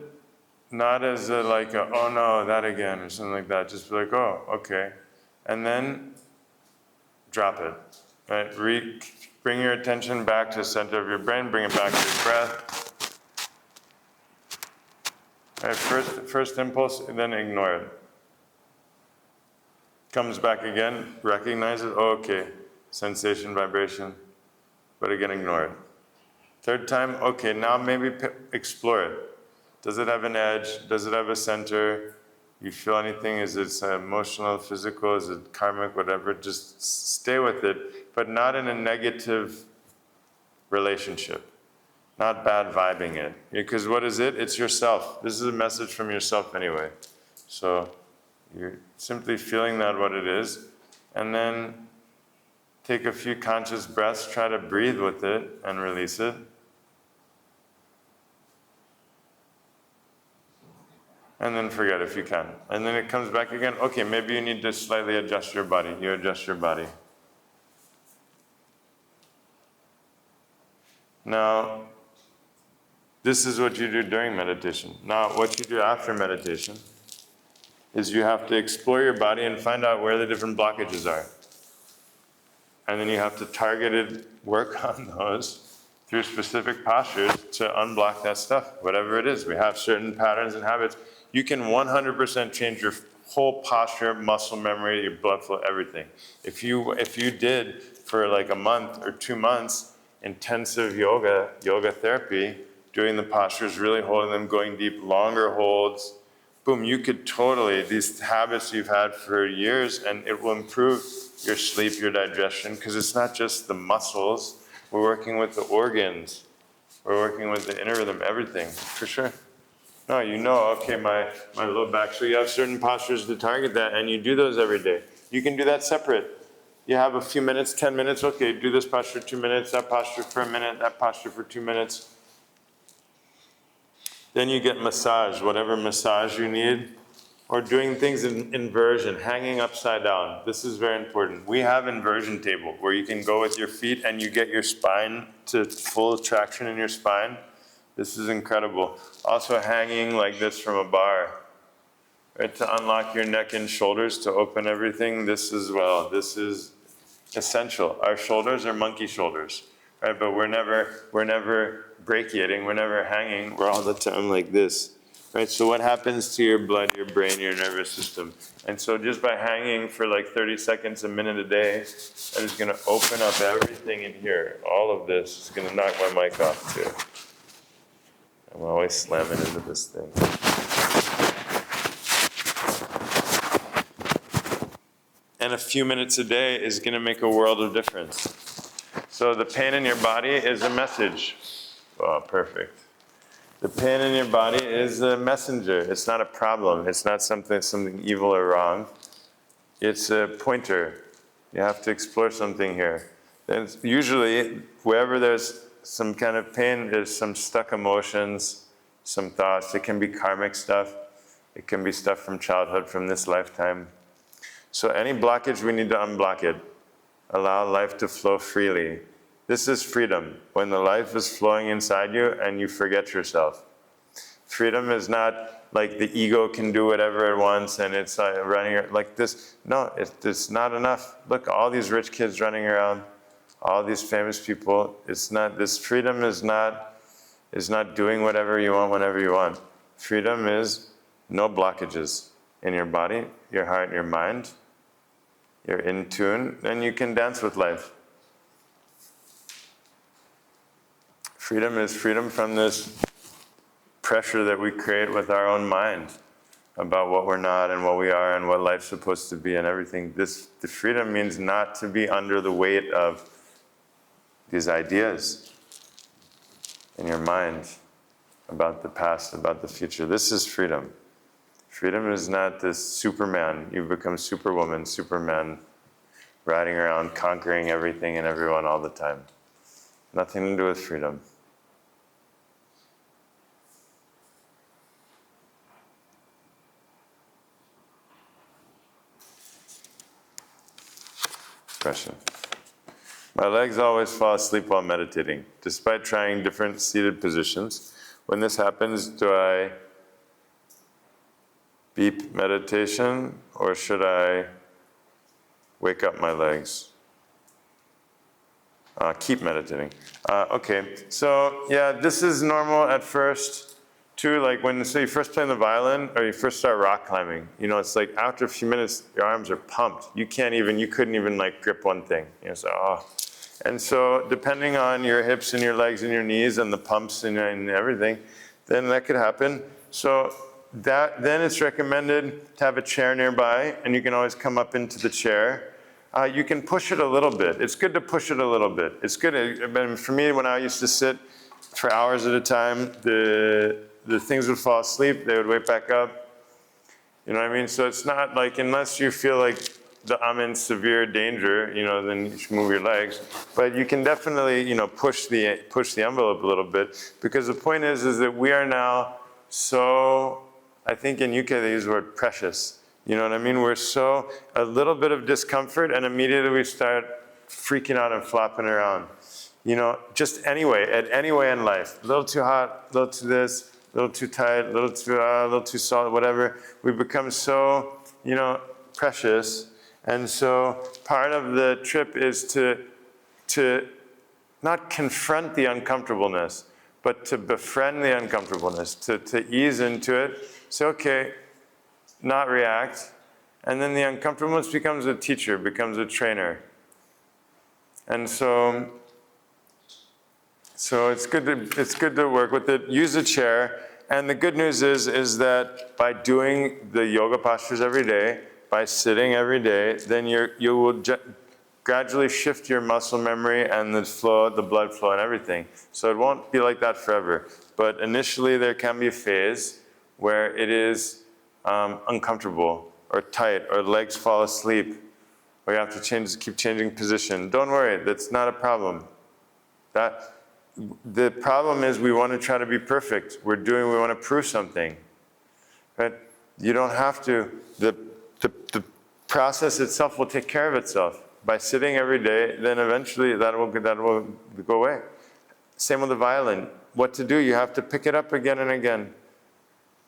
not as oh no, that again, or something like that. Just be like, oh, okay. And then drop it, right? Bring your attention back to the center of your brain, bring it back to your breath. Right, first impulse, and then ignore it. Comes back again, recognize it, oh, okay, sensation, vibration, but again, ignore it. Third time, okay, now maybe explore it. Does it have an edge? Does it have a center? You feel anything, is it emotional, physical, is it karmic, whatever, just stay with it, but not in a negative relationship. Not bad vibing it. Because what is it? It's yourself. This is a message from yourself anyway. So you're simply feeling that what it is, and then take a few conscious breaths, try to breathe with it and release it. And then forget if you can. And then it comes back again. Okay, maybe you need to slightly adjust your body. You adjust your body. Now, this is what you do during meditation. Now, what you do after meditation is you have to explore your body and find out where the different blockages are. And then you have to targeted work on those through specific postures to unblock that stuff, whatever it is. We have certain patterns and habits. You can 100% change your whole posture, muscle memory, your blood flow, everything. If you did for like a month or 2 months intensive yoga therapy, doing the postures, really holding them, going deep, longer holds, boom, you could totally, these habits you've had for years, and it will improve your sleep, your digestion, because it's not just the muscles, we're working with the organs, we're working with the inner rhythm, everything, for sure. No, you know, okay, my low back, so you have certain postures to target that, and you do those every day. You can do that separate. You have a few minutes, 10 minutes, okay, do this posture 2 minutes, that posture for a minute, that posture for 2 minutes. Then you get massage, whatever massage you need, or doing things in inversion, hanging upside down. This is very important. We have inversion table where you can go with your feet and you get your spine to full traction in your spine. This is incredible. Also hanging like this from a bar, right, to unlock your neck and shoulders, to open everything. This is essential. Our shoulders are monkey shoulders, right? But we're never brachiating, we're never hanging, we're all the time like this, right? So what happens to your blood, your brain, your nervous system? And so just by hanging for like 30 seconds, a minute a day, that is going to open up everything in here. All of this is going to knock my mic off too. I'm always slamming into this thing. And a few minutes a day is going to make a world of difference. So the pain in your body is a message. Oh, perfect. The pain in your body is a messenger. It's not a problem. It's not something evil or wrong. It's a pointer. You have to explore something here. And usually, wherever there's some kind of pain, there's some stuck emotions, some thoughts. It can be karmic stuff. It can be stuff from childhood, from this lifetime. So any blockage, we need to unblock it. Allow life to flow freely. This is freedom, when the life is flowing inside you and you forget yourself. Freedom is not like the ego can do whatever it wants and it's running like this. No, it's not enough. Look, all these rich kids running around, all these famous people. It's not. This freedom is not doing whatever you want whenever you want. Freedom is no blockages in your body, your heart, your mind. You're in tune, and you can dance with life. Freedom is freedom from this pressure that we create with our own mind about what we're not and what we are and what life's supposed to be and everything. The freedom means not to be under the weight of these ideas in your mind about the past, about the future. This is freedom. Freedom is not this Superman. You become Superwoman, Superman, riding around, conquering everything and everyone all the time. Nothing to do with freedom. Question. My legs always fall asleep while meditating, despite trying different seated positions. When this happens, do I beep meditation, or should I wake up my legs? Keep meditating. Okay, so yeah, this is normal at first. Too, like when you first play the violin or you first start rock climbing, it's like after a few minutes, your arms are pumped. You couldn't even like grip one thing. And so depending on your hips and your legs and your knees and the pumps and everything, then that could happen. So then it's recommended to have a chair nearby, and you can always come up into the chair. You can push it a little bit. It's good to push it a little bit. It's good. For me, when I used to sit for hours at a time, the things would fall asleep. They would wake back up. You know what I mean? So it's not like, unless you feel like I'm in severe danger, then you should move your legs. But you can definitely, push the envelope a little bit, because the point is that we are now so, I think in UK they use the word precious. You know what I mean? We're so, a little bit of discomfort and immediately we start freaking out and flopping around. Just any way in life. A little too hot, a little too this, a little too tight, a little too salt, whatever. We become so, precious. And so part of the trip is to not confront the uncomfortableness, but to befriend the uncomfortableness, to ease into it. Say, okay, not react. And then the uncomfortableness becomes a teacher, becomes a trainer. And so it's good to work with it. Use a chair. And the good news is that by doing the yoga postures every day, by sitting every day, then you will gradually shift your muscle memory and the blood flow and everything. So it won't be like that forever. But initially there can be a phase where it is uncomfortable or tight, or legs fall asleep, or you have to keep changing position. Don't worry, that's not a problem. The problem is we want to try to be perfect. We want to prove something. Right? You don't have to. The process itself will take care of itself. By sitting every day, then eventually that will go away. Same with the violin. What to do? You have to pick it up again and again.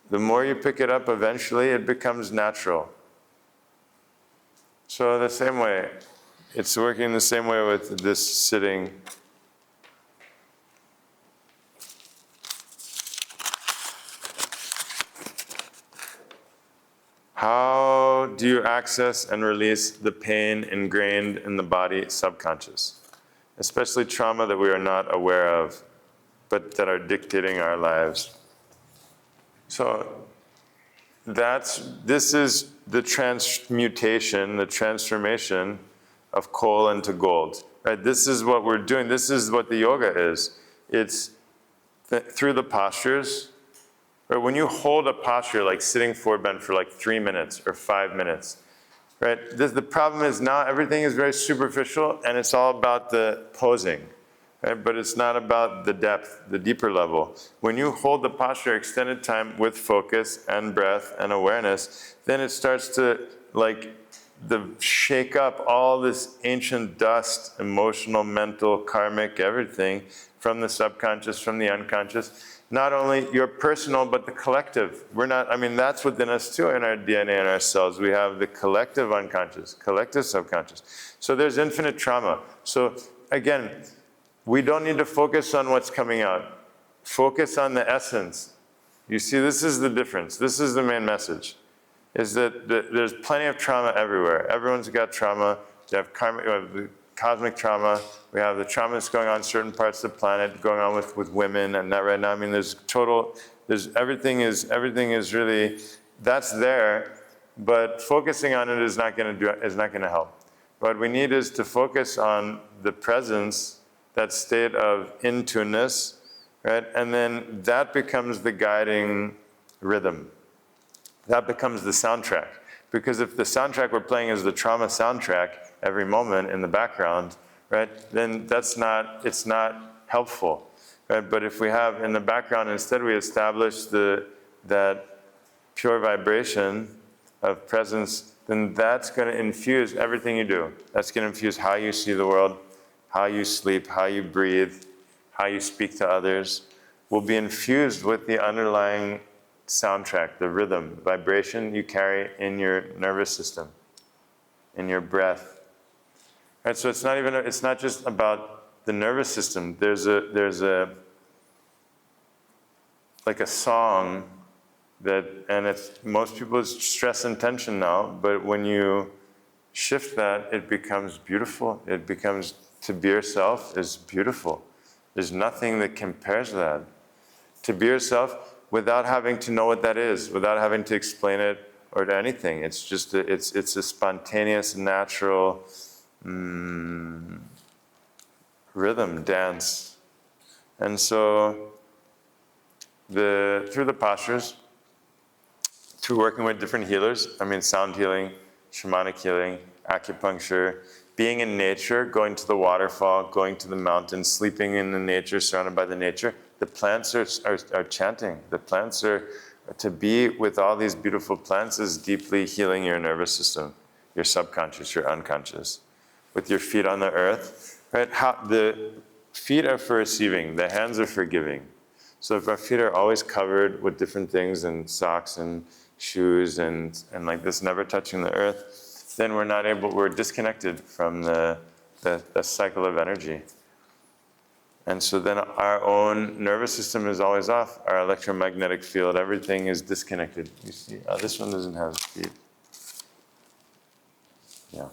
The more you pick it up, eventually it becomes natural. So the same way, it's working the same way with this sitting. How do you access and release the pain ingrained in the body subconscious? Especially trauma that we are not aware of, but that are dictating our lives. So this is the transmutation, the transformation of coal into gold. Right? This is what we're doing. This is what the yoga is. It's through the postures. Right? When you hold a posture like sitting forward bent for like 3 minutes or 5 minutes, right? The problem is now everything is very superficial and it's all about the posing, right? But it's not about the depth, the deeper level. When you hold the posture extended time with focus and breath and awareness, then it starts to shake up all this ancient dust, emotional, mental, karmic, everything from the subconscious, from the unconscious. Not only your personal, but the collective. That's within us too, in our DNA and our cells. We have the collective unconscious, collective subconscious. So there's infinite trauma. So again, we don't need to focus on what's coming out. Focus on the essence. You see, this is the difference. This is the main message, is that there's plenty of trauma everywhere. Everyone's got trauma. You have cosmic trauma. We have the trauma that's going on in certain parts of the planet, going on with women and that right now. Everything is really, that's there, but focusing on it is not going to help. What we need is to focus on the presence, that state of in-tuneness, right? And then that becomes the guiding rhythm. That becomes the soundtrack. Because if the soundtrack we're playing is the trauma soundtrack every moment in the background, right, then it's not helpful, right? But if we have in the background, instead we establish that pure vibration of presence, then that's going to infuse everything you do. That's going to infuse how you see the world, how you sleep, how you breathe, how you speak to others, will be infused with the underlying soundtrack, the rhythm, vibration you carry in your nervous system, in your breath. Right, so it's not just about the nervous system. There's a song and it's most people's stress and tension now, but when you shift that, it becomes beautiful. It becomes, to be yourself is beautiful. There's nothing that compares to that. To be yourself, without having to know what that is, without having to explain it or to anything. It's just it's a spontaneous, natural rhythm, dance. And so through the postures, through working with different healers, sound healing, shamanic healing, acupuncture, being in nature, going to the waterfall, going to the mountain, sleeping in the nature, surrounded by the nature, the plants are chanting. The plants are, to be with all these beautiful plants is deeply healing your nervous system, your subconscious, your unconscious. With your feet on the earth, right? The feet are for receiving, the hands are for giving. So if our feet are always covered with different things and socks and shoes and like this, never touching the earth, then we're disconnected from the cycle of energy. And so then our own nervous system is always off, our electromagnetic field, everything is disconnected. You see, this one doesn't have feet. Yeah.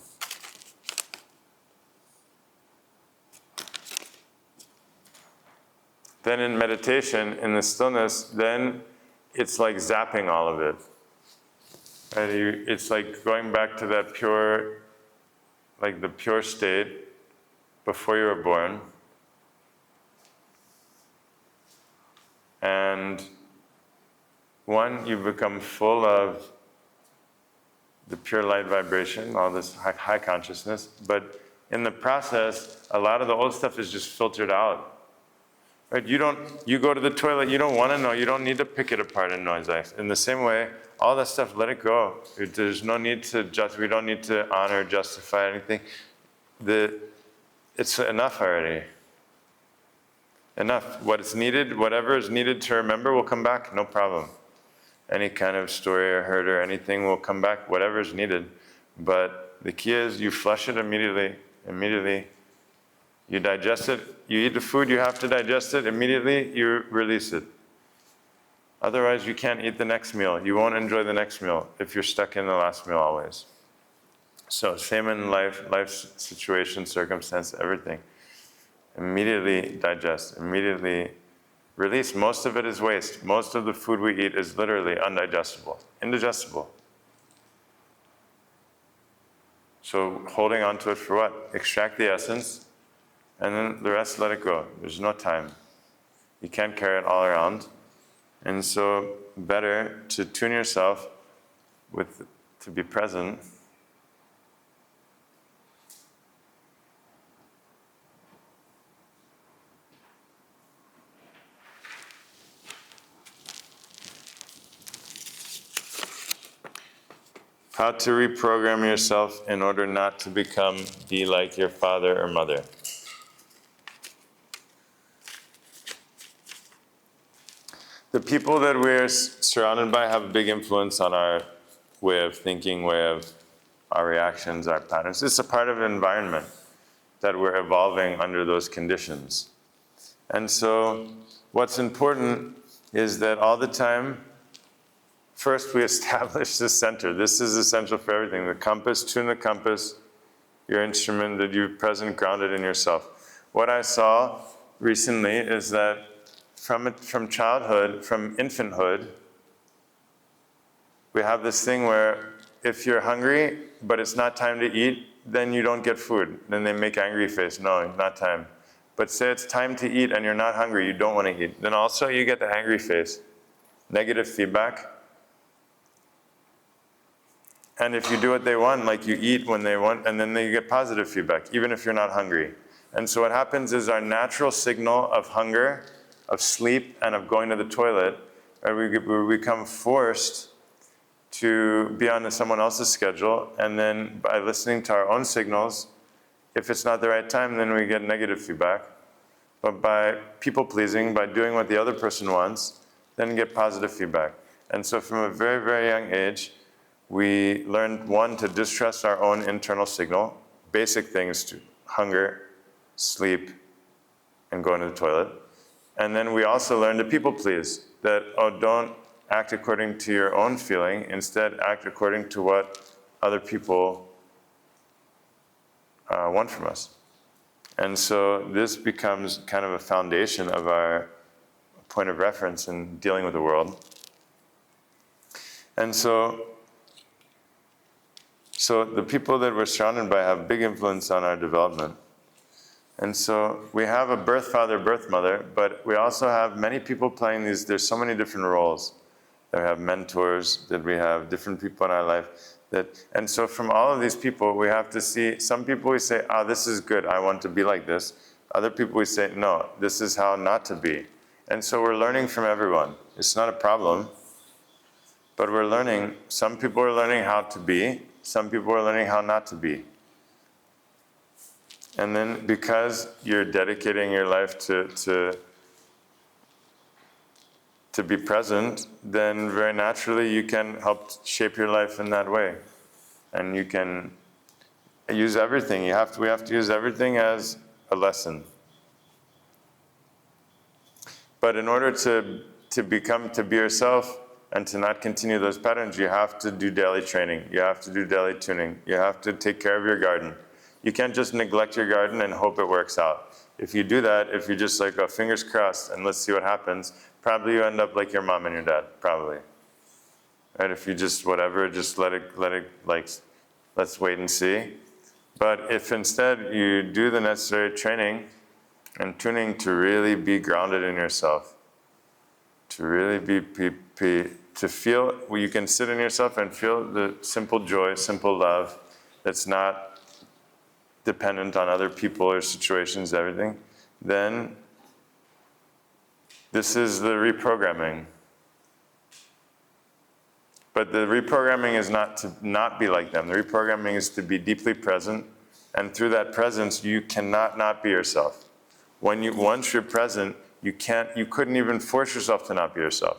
Then in meditation, in the stillness, then it's like zapping all of it. Right? It's like going back to that pure, like the pure state before you were born. And one, you become full of the pure light vibration, all this high consciousness, but in the process, a lot of the old stuff is just filtered out. Right? You go to the toilet, you don't want to know, you don't need to pick it apart and noise ice. In the same way, all that stuff, let it go. There's no need to we don't need to honor, justify anything. It's enough already. Enough. What is needed, whatever is needed to remember will come back, no problem. Any kind of story or hurt or anything will come back, whatever is needed. But the key is you flush it immediately. You digest it, you eat the food, you have to digest it, immediately you release it. Otherwise you can't eat the next meal. You won't enjoy the next meal if you're stuck in the last meal always. So same in life situation, circumstance, everything. Immediately digest, immediately release. Most of it is waste. Most of the food we eat is literally indigestible. So holding on to it for what? Extract the essence, and then the rest, let it go. There's no time. You can't carry it all around. And so better to tune yourself to be present. How to reprogram yourself in order not to be like your father or mother. The people that we're surrounded by have a big influence on our way of thinking, way of our reactions, our patterns. It's a part of the environment that we're evolving under those conditions. And so what's important is that all the time, first we establish the center. This is essential for everything. The compass, tune the compass, your instrument, that you're present, grounded in yourself. What I saw recently is that from childhood, from infanthood, we have this thing where if you're hungry, but it's not time to eat, then you don't get food. Then they make angry face. No, not time. But say it's time to eat and you're not hungry, you don't want to eat. Then also you get the angry face. Negative feedback. And if you do what they want, like you eat when they want, and then you get positive feedback, even if you're not hungry. And so what happens is our natural signal of hunger, of sleep, and of going to the toilet, we become forced to be on someone else's schedule, and then by listening to our own signals, if it's not the right time, then we get negative feedback. But by people pleasing, by doing what the other person wants, then get positive feedback. And so from a very, very young age, we learned, one, to distrust our own internal signal, basic things to hunger, sleep, and going to the toilet. And then we also learn to people please, that, don't act according to your own feeling, instead act according to what other people want from us. And so this becomes kind of a foundation of our point of reference in dealing with the world. And so the people that we're surrounded by have big influence on our development. And so we have a birth father, birth mother, but we also have many people playing these. There's so many different roles. That we have mentors, that we have different people in our life. And so from all of these people, we have to see, some people we say, this is good, I want to be like this. Other people we say, no, this is how not to be. And so we're learning from everyone. It's not a problem, but we're learning. Some people are learning how to be, some people are learning how not to be. And then because you're dedicating your life to be present, then very naturally you can help shape your life in that way. And you can use everything. We have to use everything as a lesson. But in order to be yourself and to not continue those patterns, you have to do daily training. You have to do daily tuning. You have to take care of your garden. You can't just neglect your garden and hope it works out. If you do that, if you're just like, fingers crossed, and let's see what happens, probably you end up like your mom and your dad, probably. Right? If you just whatever, just let it like, let's wait and see. But if instead you do the necessary training and tuning to really be grounded in yourself, to really to feel, you can sit in yourself and feel the simple joy, simple love that's not dependent on other people or situations, everything, then this is the reprogramming. But the reprogramming is not to not be like them. The reprogramming is to be deeply present, and through that presence, you cannot not be yourself. Once you're present, you couldn't even force yourself to not be yourself.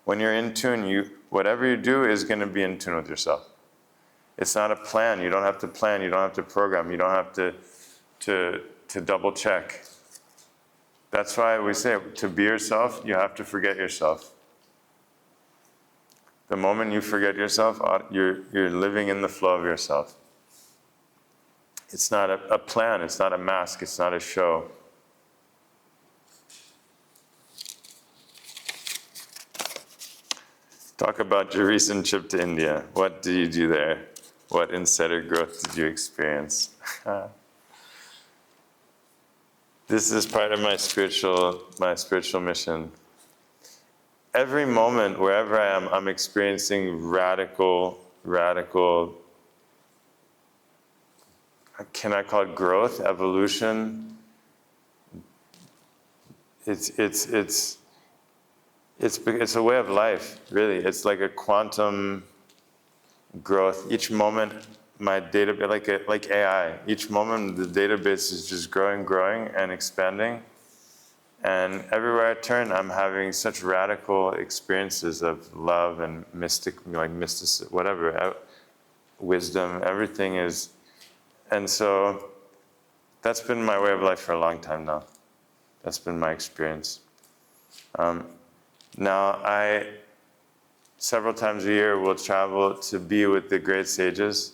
When you're in tune, whatever you do is going to be in tune with yourself. It's not a plan. You don't have to plan. You don't have to program. You don't have to double check. That's why we say to be yourself, you have to forget yourself. The moment you forget yourself, you're living in the flow of yourself. It's not a plan. It's not a mask. It's not a show. Talk about your recent trip to India. What did you do there? What incentered growth did you experience? This is part of my spiritual mission. Every moment, wherever I am, I'm experiencing radical, can I call it growth, evolution? It's a way of life, really. It's like a quantum growth. Each moment, my database, like AI, each moment the database is just growing and expanding. And everywhere I turn, I'm having such radical experiences of love and mysticism, whatever, wisdom, everything is. And so that's been my way of life for a long time now. That's been my experience. Now, I, several times a year, will travel to be with the great sages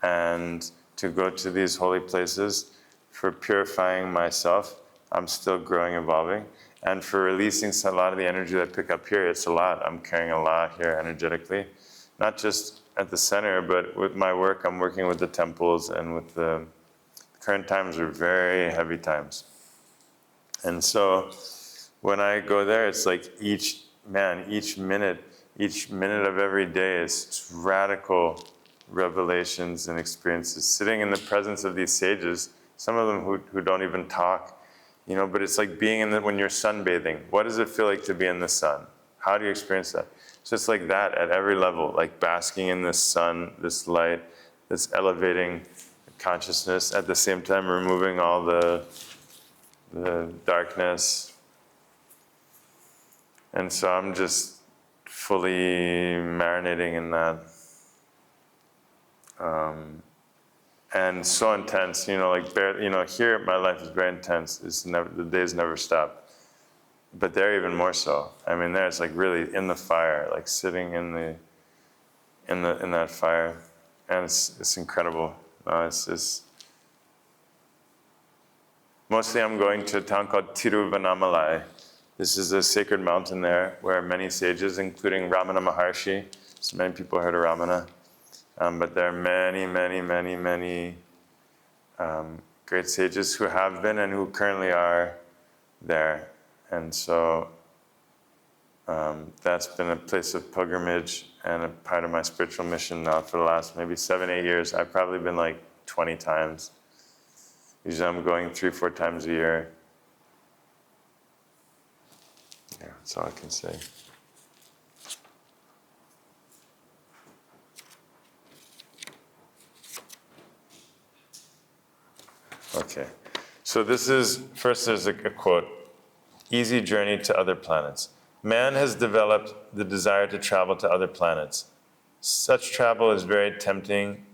and to go to these holy places for purifying myself. I'm still growing, evolving. And for releasing a lot of the energy that I pick up here, it's a lot. I'm carrying a lot here energetically. Not just at the center, but with my work, I'm working with the temples, and with the current times are very heavy times. And so when I go there, it's like each minute of every day is radical revelations and experiences. Sitting in the presence of these sages, some of them who don't even talk, but it's like being when you're sunbathing. What does it feel like to be in the sun? How do you experience that? So it's like that at every level, like basking in this sun, this light, that's elevating consciousness, at the same time removing all the darkness. And so I'm just fully marinating in that. And so intense, here my life is very intense. The days never stop. But there even more so. I mean, there it's like really in the fire, like sitting in that fire, and it's incredible. Mostly I'm going to a town called Tiruvannamalai, This is a sacred mountain there where many sages, including Ramana Maharshi, so many people heard of Ramana, but there are many great sages who have been and who currently are there. And so that's been a place of pilgrimage and a part of my spiritual mission now for the last maybe 7-8 years. I've probably been like 20 times. Usually I'm going 3-4 times a year. Yeah, that's all I can say. Okay, so this is, first there's a quote, easy journey to other planets. Man has developed the desire to travel to other planets. Such travel is very tempting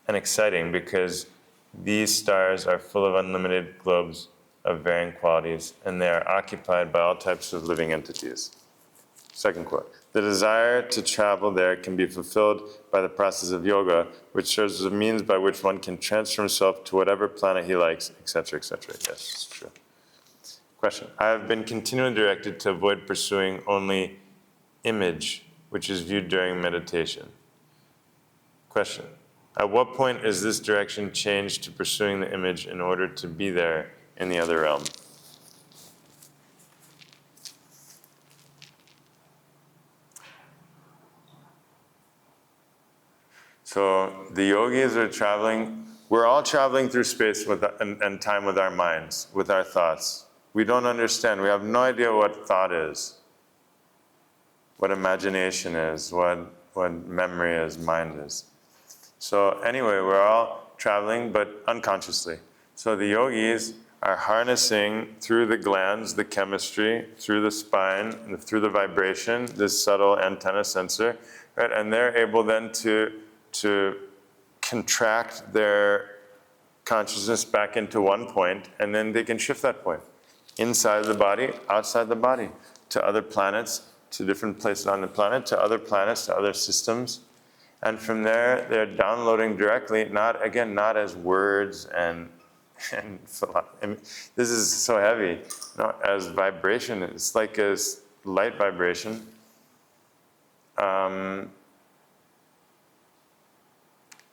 and exciting because these stars are full of unlimited globes of varying qualities, and they are occupied by all types of living entities. Second quote, the desire to travel there can be fulfilled by the process of yoga, which serves as a means by which one can transfer himself to whatever planet he likes, etc., etc. Yes, it's true. Question, I have been continually directed to avoid pursuing only image, which is viewed during meditation. Question, at what point is this direction changed to pursuing the image in order to be there in the other realm? So the yogis are traveling, we're all traveling through space and time with our minds, with our thoughts. We don't understand, we have no idea what thought is, what imagination is, what memory is, mind is. So anyway, we're all traveling, but unconsciously. So the yogis are harnessing through the glands, the chemistry, through the spine, and through the vibration, this subtle antenna sensor, right? And they're able then to contract their consciousness back into one point, and then they can shift that point inside the body, outside the body, to other planets, to different places on the planet, to other planets, to other systems. And from there, they're downloading directly, not as words and this is so heavy, as vibration. It's like a light vibration.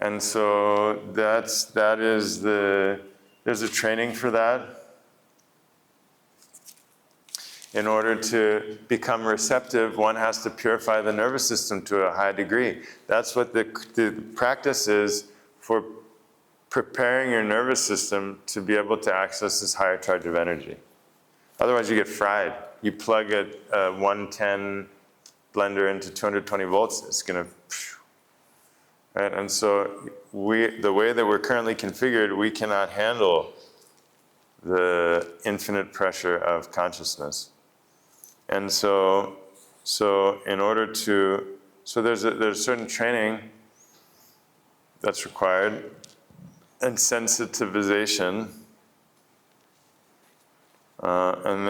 And so there's a training for that. In order to become receptive, one has to purify the nervous system to a high degree. That's what the practice is for preparing your nervous system to be able to access this higher charge of energy. Otherwise you get fried. You plug a 110 blender into 220 volts, it's gonna, right? And so the way that we're currently configured, we cannot handle the infinite pressure of consciousness. And so in order to, there's certain training that's required, and sensitization, and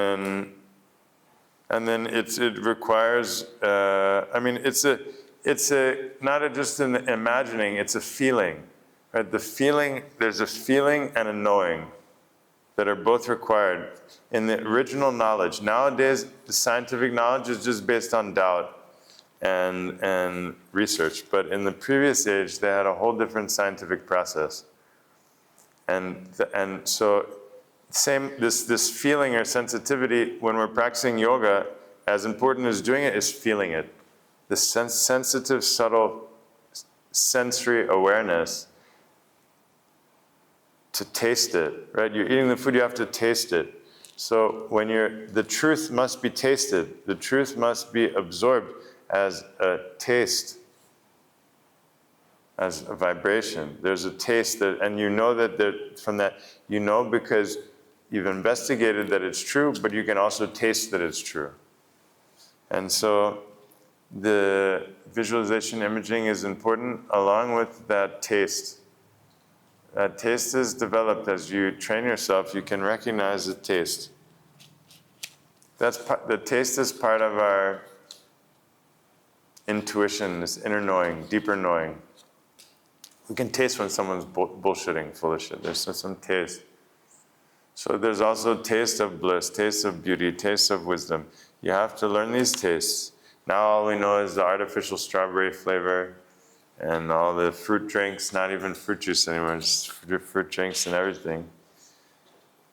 then it requires. It's not just an imagining; it's a feeling, right? The feeling, there's a feeling and a knowing that are both required in the original knowledge. Nowadays, the scientific knowledge is just based on doubt and research, but in the previous age, they had a whole different scientific process. And so this feeling or sensitivity, when we're practicing yoga, as important as doing it is feeling it. The sensitive, subtle sensory awareness to taste it, right? You're eating the food, you have to taste it. So when the truth must be tasted, the truth must be absorbed as a taste, as a vibration. There's a taste that, and you know that from that, you know because you've investigated that it's true, but you can also taste that it's true. And so the visualization imaging is important along with that taste. That taste is developed as you train yourself, you can recognize the taste. The taste is part of our intuition, this inner knowing, deeper knowing. We can taste when someone's bullshitting, full of shit. There's some taste. So there's also taste of bliss, taste of beauty, taste of wisdom. You have to learn these tastes. Now all we know is the artificial strawberry flavor and all the fruit drinks, not even fruit juice anymore, just fruit drinks and everything.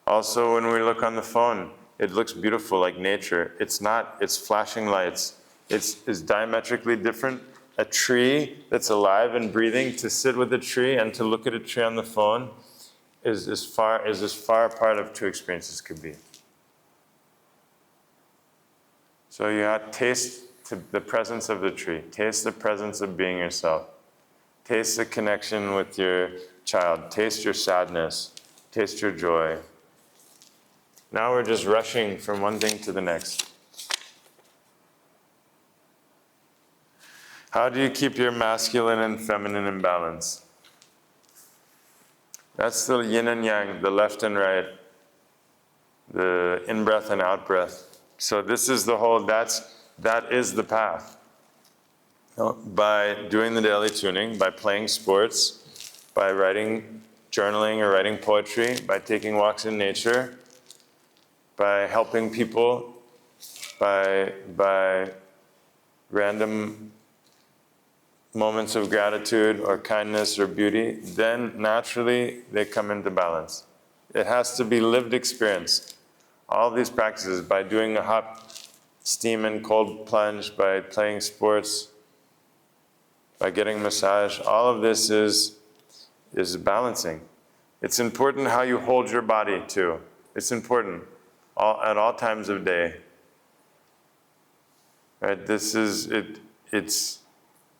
Also, when we look on the phone, it looks beautiful like nature. It's not, it's flashing lights. It's diametrically different. A tree that's alive and breathing, to sit with a tree and to look at a tree on the phone is as far apart of two experiences could be. So you have to taste the presence of the tree. Taste the presence of being yourself. Taste the connection with your child. Taste your sadness. Taste your joy. Now we're just rushing from one thing to the next. How do you keep your masculine and feminine in balance? That's the yin and yang, the left and right, the in-breath and out-breath. So this is the whole, that is the path. By doing the daily tuning, by playing sports, by writing, journaling or writing poetry, by taking walks in nature, by helping people, by random moments of gratitude or kindness or beauty, then naturally they come into balance. It has to be lived experience. All these practices, by doing a hot steam and cold plunge, by playing sports, by getting massage, all of this is balancing. It's important how you hold your body too. It's important at all times of day. Right? This is it.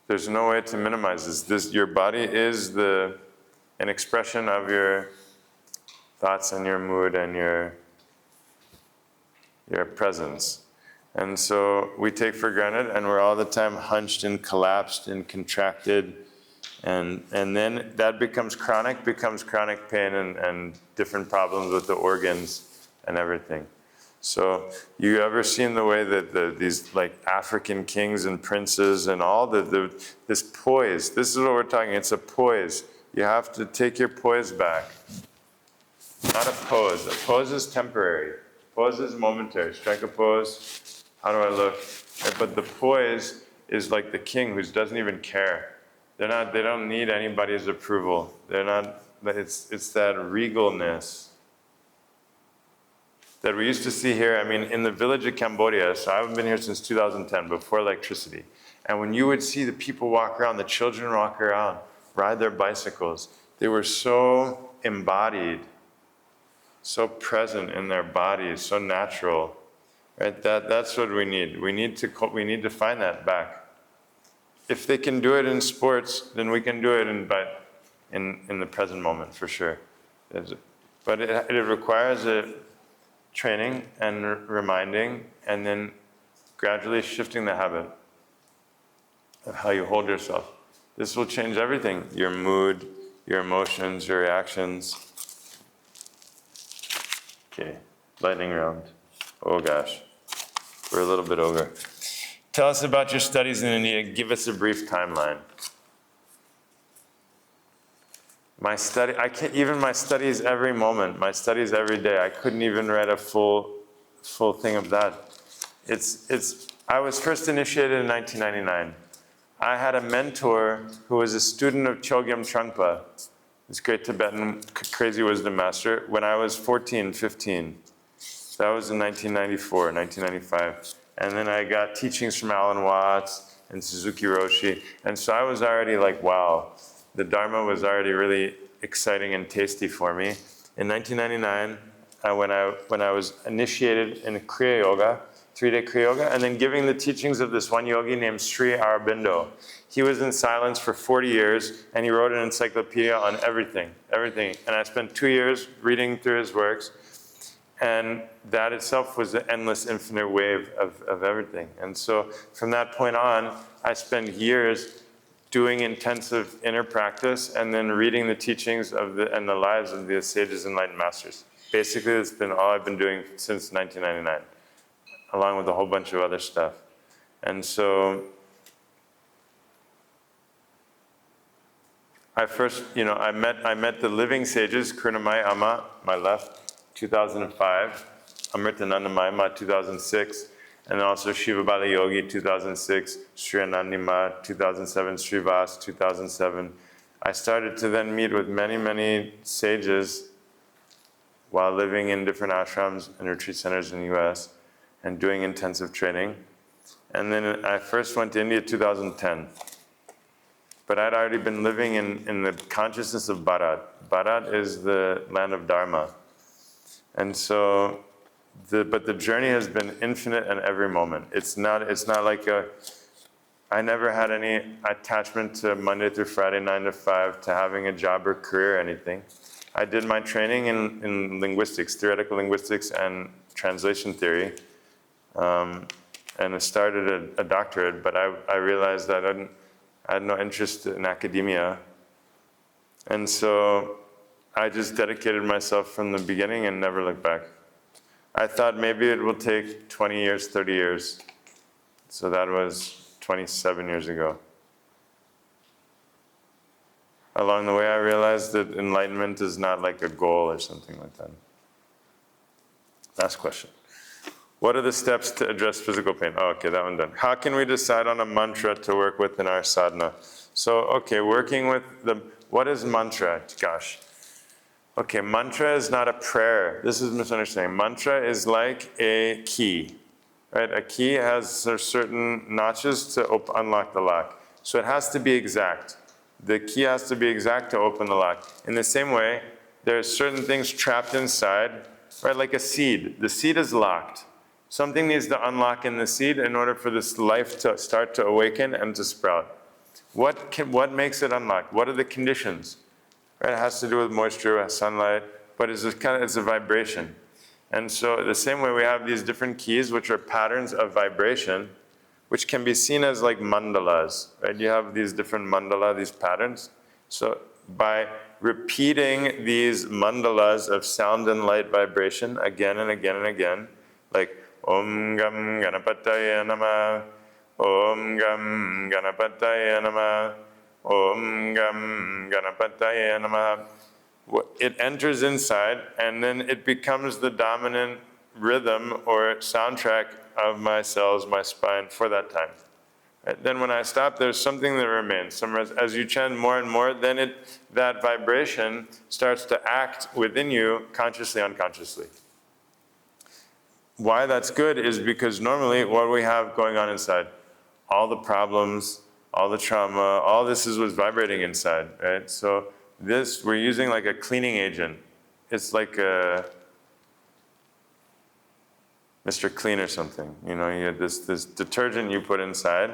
There's no way to minimize this. Your body is an expression of your thoughts and your mood and your presence. And so we take for granted, and we're all the time hunched and collapsed and contracted, and then that becomes chronic pain and different problems with the organs and everything. So you ever seen the way that these like African kings and princes and all this poise, this is what we're talking, it's a poise. You have to take your poise back. Not a pose. A pose is temporary. Pose is momentary. Strike a pose. How do I look? But the poise is like the king who doesn't even care. They don't need anybody's approval. It's that regalness that we used to see here. I mean, in the village of Cambodia, so I've been here since 2010, before electricity. And when you would see the people walk around, the children walk around, ride their bicycles, they were so embodied, so present in their bodies, so natural. Right? That's what we need. We need to find that back. If they can do it in sports, then we can do it in the present moment for sure. But it requires a training and reminding, and then gradually shifting the habit of how you hold yourself. This will change everything: your mood, your emotions, your reactions. Okay, lightning round. Oh gosh, we're a little bit over. Tell us about your studies in India. Give us a brief timeline. My studies every moment, my studies every day, I couldn't even write a full thing of that. I was first initiated in 1999. I had a mentor who was a student of Chogyam Trungpa, this great Tibetan crazy wisdom master, when I was 14, 15. That was in 1994, 1995. And then I got teachings from Alan Watts and Suzuki Roshi. And so I was already like, wow, the Dharma was already really exciting and tasty for me. In 1999, when I was initiated in Kriya Yoga, 3-day Kriya Yoga, and then giving the teachings of this one yogi named Sri Aurobindo. He was in silence for 40 years, and he wrote an encyclopedia on everything. And I spent 2 years reading through his works, and that itself was the endless, infinite wave of everything. And so from that point on, I spent years doing intensive inner practice and then reading the teachings and the lives of the sages and enlightened masters. Basically, it's been all I've been doing since 1999, along with a whole bunch of other stuff. And so I first, I met the living sages, Kurunamai Amma, my left, 2005, Amritananda Mayama 2006, and also Shiva Bala Yogi 2006, Sri Anandima 2007, Srivas 2007. I started to then meet with many, many sages while living in different ashrams and retreat centers in the US and doing intensive training. And then I first went to India 2010. But I'd already been living in the consciousness of Bharat. Bharat is the land of Dharma. And so, but the journey has been infinite in every moment. It's not like I never had any attachment to Monday through Friday, 9 to 5, to having a job or career or anything. I did my training in linguistics, theoretical linguistics and translation theory. And I started a doctorate, but I realized that I had no interest in academia. And so I just dedicated myself from the beginning and never looked back. I thought maybe it will take 20 years, 30 years. So that was 27 years ago. Along the way, I realized that enlightenment is not like a goal or something like that. Last question. What are the steps to address physical pain? Oh, okay, that one done. How can we decide on a mantra to work with in our sadhana? So, okay, working with what is mantra? Gosh. Okay, mantra is not a prayer. This is misunderstanding. Mantra is like a key, right? A key has certain notches to unlock the lock. So it has to be exact. The key has to be exact to open the lock. In the same way, there are certain things trapped inside, right? Like a seed. The seed is locked. Something needs to unlock in the seed in order for this life to start to awaken and to sprout. What makes it unlock? What are the conditions? Right? It has to do with moisture, sunlight, but it's a vibration. And so the same way we have these different keys, which are patterns of vibration, which can be seen as like mandalas, right? You have these different mandala, these patterns. So by repeating these mandalas of sound and light vibration again and again and again, like Om Gam Ganapataya Namah, Om Gam Ganapataya Namah, Om Gam Ganapataya Namah. It enters inside and then it becomes the dominant rhythm or soundtrack of my cells, my spine for that time. Right? Then when I stop, there's something that remains. As you chant more and more, then that vibration starts to act within you consciously, unconsciously. Why that's good is because normally what we have going on inside, all the problems, all the trauma, all this is what's vibrating inside, right? So this, we're using like a cleaning agent. It's like a Mr. Clean or something. You know, you have this detergent you put inside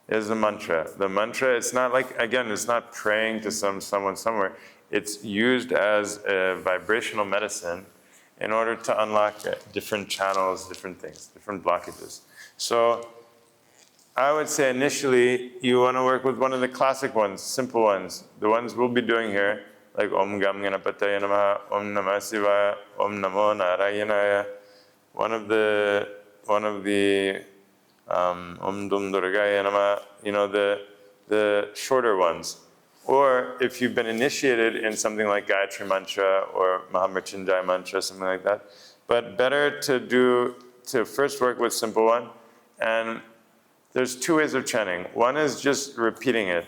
is a mantra. The mantra, it's not like, again, it's not praying to someone somewhere. It's used as a vibrational medicine in order to unlock different channels, different things, different blockages. So I would say initially you want to work with one of the classic ones, simple ones, the ones we'll be doing here, like Om Gam Ganapataya Namaha, Om Namah Shivaya, Om Namo Narayanaya. One of the Om Dum Durgaya Namah, you know, the shorter ones. Or if you've been initiated in something like Gayatri Mantra or Mahamrityunjaya Mantra, something like that. But better to first work with simple one. And there's two ways of chanting. One is just repeating it.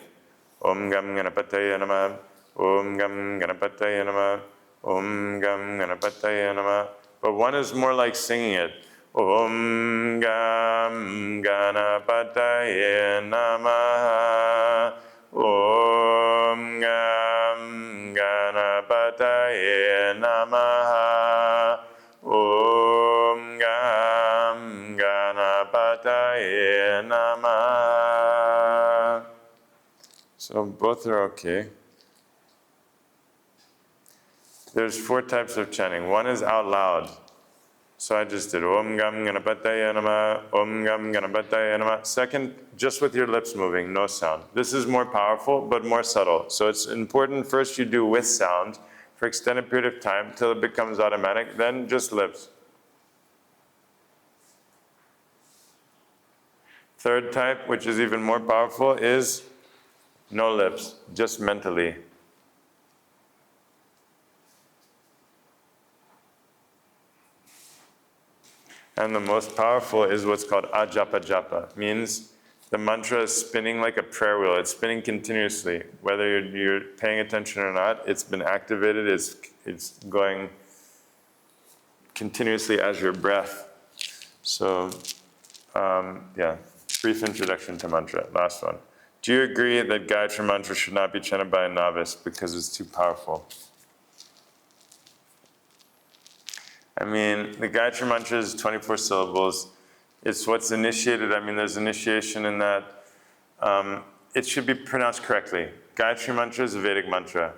Om Gam Ganapataya Namah, Om Gam Ganapataya Namah, Om Gam Ganapataya Namah. But one is more like singing it. Om Gam Ganapataya Namah, Om Gam Ganapataya Namah, Om Gam Ganapataya Namah. So both are okay. There's 4 types of chanting. One is out loud. So I just did Om Gam Ganapataya Namah, Om Gam Ganapataya Namah. Second, just with your lips moving, no sound. This is more powerful, but more subtle. So it's important first you do with sound for extended period of time till it becomes automatic, then just lips. Third type, which is even more powerful, is no lips, just mentally. And the most powerful is what's called ajapa japa. Means the mantra is spinning like a prayer wheel. It's spinning continuously. Whether you're paying attention or not, it's been activated. It's going continuously as your breath. So, brief introduction to mantra. Last one. Do you agree that Gayatri mantra should not be chanted by a novice because it's too powerful? I mean, the Gayatri mantra is 24 syllables. It's what's initiated. I mean, there's initiation in that. It should be pronounced correctly. Gayatri mantra is a Vedic mantra.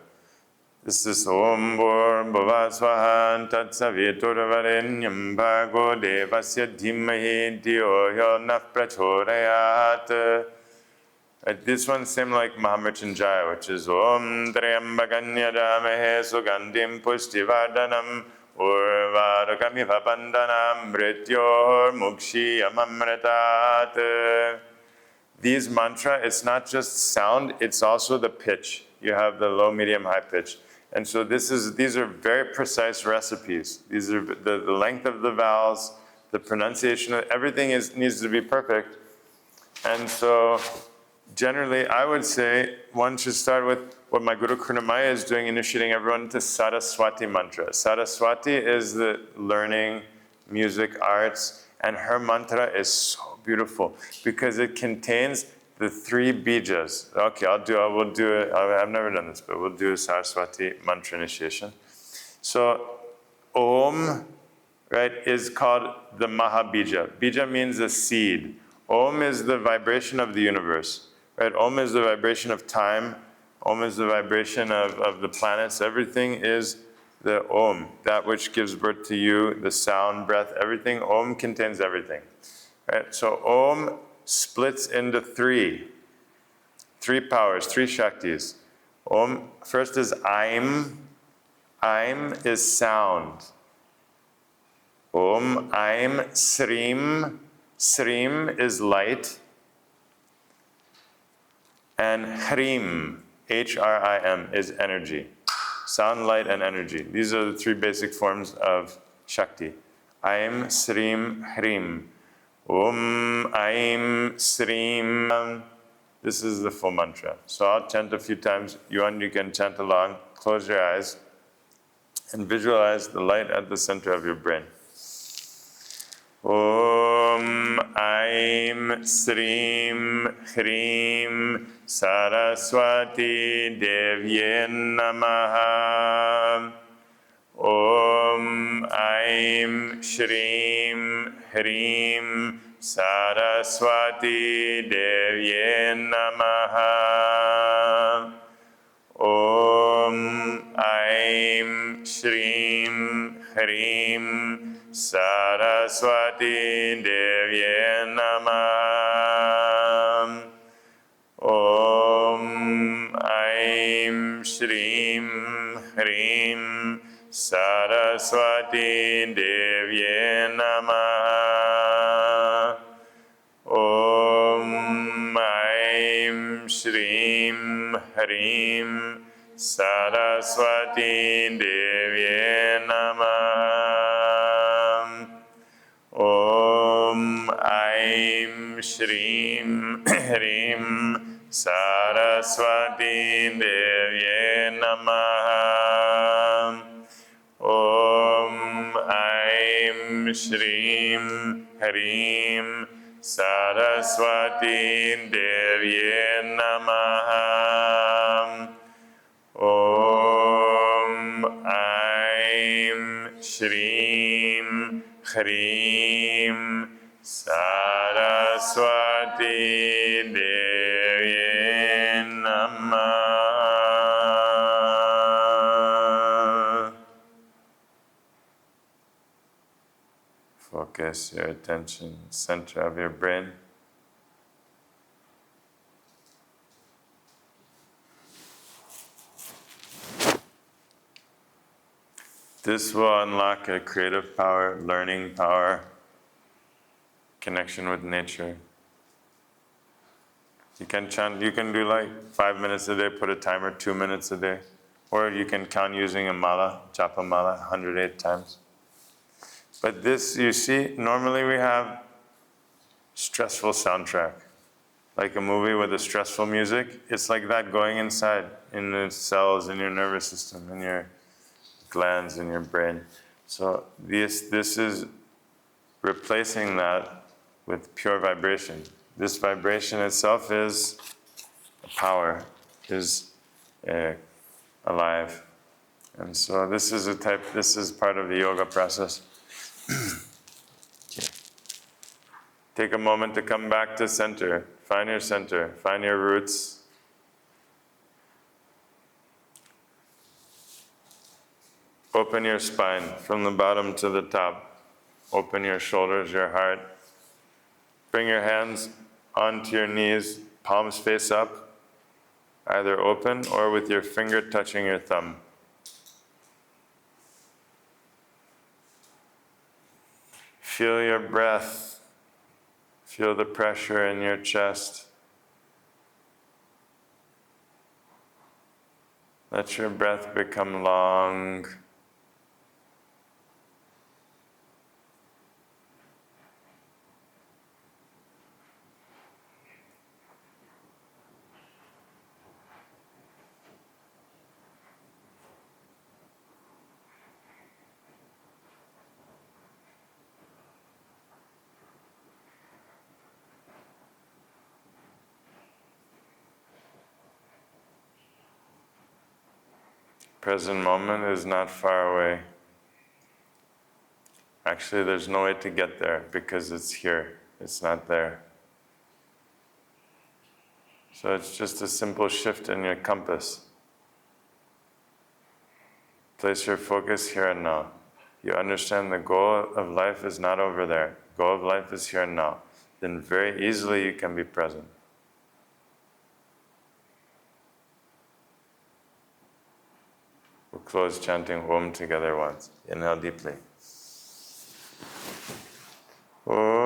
This is Om Bhur Bhuva Swaha Tat Saviturvarenyam Bhargo Devasya Dhimahi Dhiyo Yo Nah Prachodayat. This one's same like Mahamrityunjaya, which is Om Trayambakanyadamahe Sugandhim Pushtivardhanam Urvarukamiva Bandhanam Mrityor Mukshiyamamritat. These mantra, it's not just sound, it's also the pitch. You have the low, medium, high pitch. And so these are very precise recipes. These are the length of the vowels, the pronunciation, everything needs to be perfect. And so generally, I would say one should start with what my Guru Karunamaya is doing, initiating everyone to Saraswati mantra. Saraswati is the learning, music, arts, and her mantra is so beautiful because it contains the 3 bijas. Okay, we'll do it. I've never done this, but we'll do a Saraswati mantra initiation. So, Om, right, is called the Mahabija. Bija means the seed. Om is the vibration of the universe. Right? Om is the vibration of time. Om is the vibration of the planets. Everything is the Om, that which gives birth to you, the sound, breath, everything. Om contains everything. Right? So Om splits into 3 powers, 3 Shaktis. Om, first is Aim. Aim is sound. Om, Aim, Srim. Srim is light. And Hrim, H-R-I-M, is energy. Sound, light, and energy. These are the 3 basic forms of Shakti. Aim, Srim, Hrim. Om, Aim, Srim. This is the full mantra. So I'll chant a few times. You can chant along. Close your eyes and visualize the light at the center of your brain. Om Aim Srim Hrim Saraswati Devye Namaha. Om Aim Shrim Hrim Saraswati Devye Namaha. Om Aim Shrim Hrim Saraswati Devye Namaha. Om Aim Shrim Hrim Saraswati Devye Namaha. Om Aim Shrim Hrim Saraswati Devye Namaha. Om Aim Shrim Hrim Saraswati Devye Namaha. Om Aim Shrim Hrim Saraswati Devye Namaha. Om Aim Shrim Hrim Saraswati Devye Namaha. Focus your attention, center of your brain. This will unlock a creative power, learning power, connection with nature. You can chant, you can do like 5 minutes a day, put a timer, 2 minutes a day. Or you can count using a mala, japa mala, 108 times. But this, you see, normally we have stressful soundtrack. Like a movie with a stressful music, it's like that going inside in the cells in your nervous system, in your glands, in your brain. So this is replacing that with pure vibration. This vibration itself is a power, is alive. And so this is part of the yoga process. Okay. Take a moment to come back to center. Find your center, find your roots. Open your spine from the bottom to the top. Open your shoulders, your heart. Bring your hands onto your knees, palms face up, either open or with your finger touching your thumb. Feel your breath. Feel the pressure in your chest. Let your breath become long. Present moment is not far away. Actually, there's no way to get there because it's here. It's not there. So it's just a simple shift in your compass. Place your focus here and now. You understand the goal of life is not over there. The goal of life is here and now. Then very easily you can be present. We'll close chanting Om together once. Inhale deeply. Om.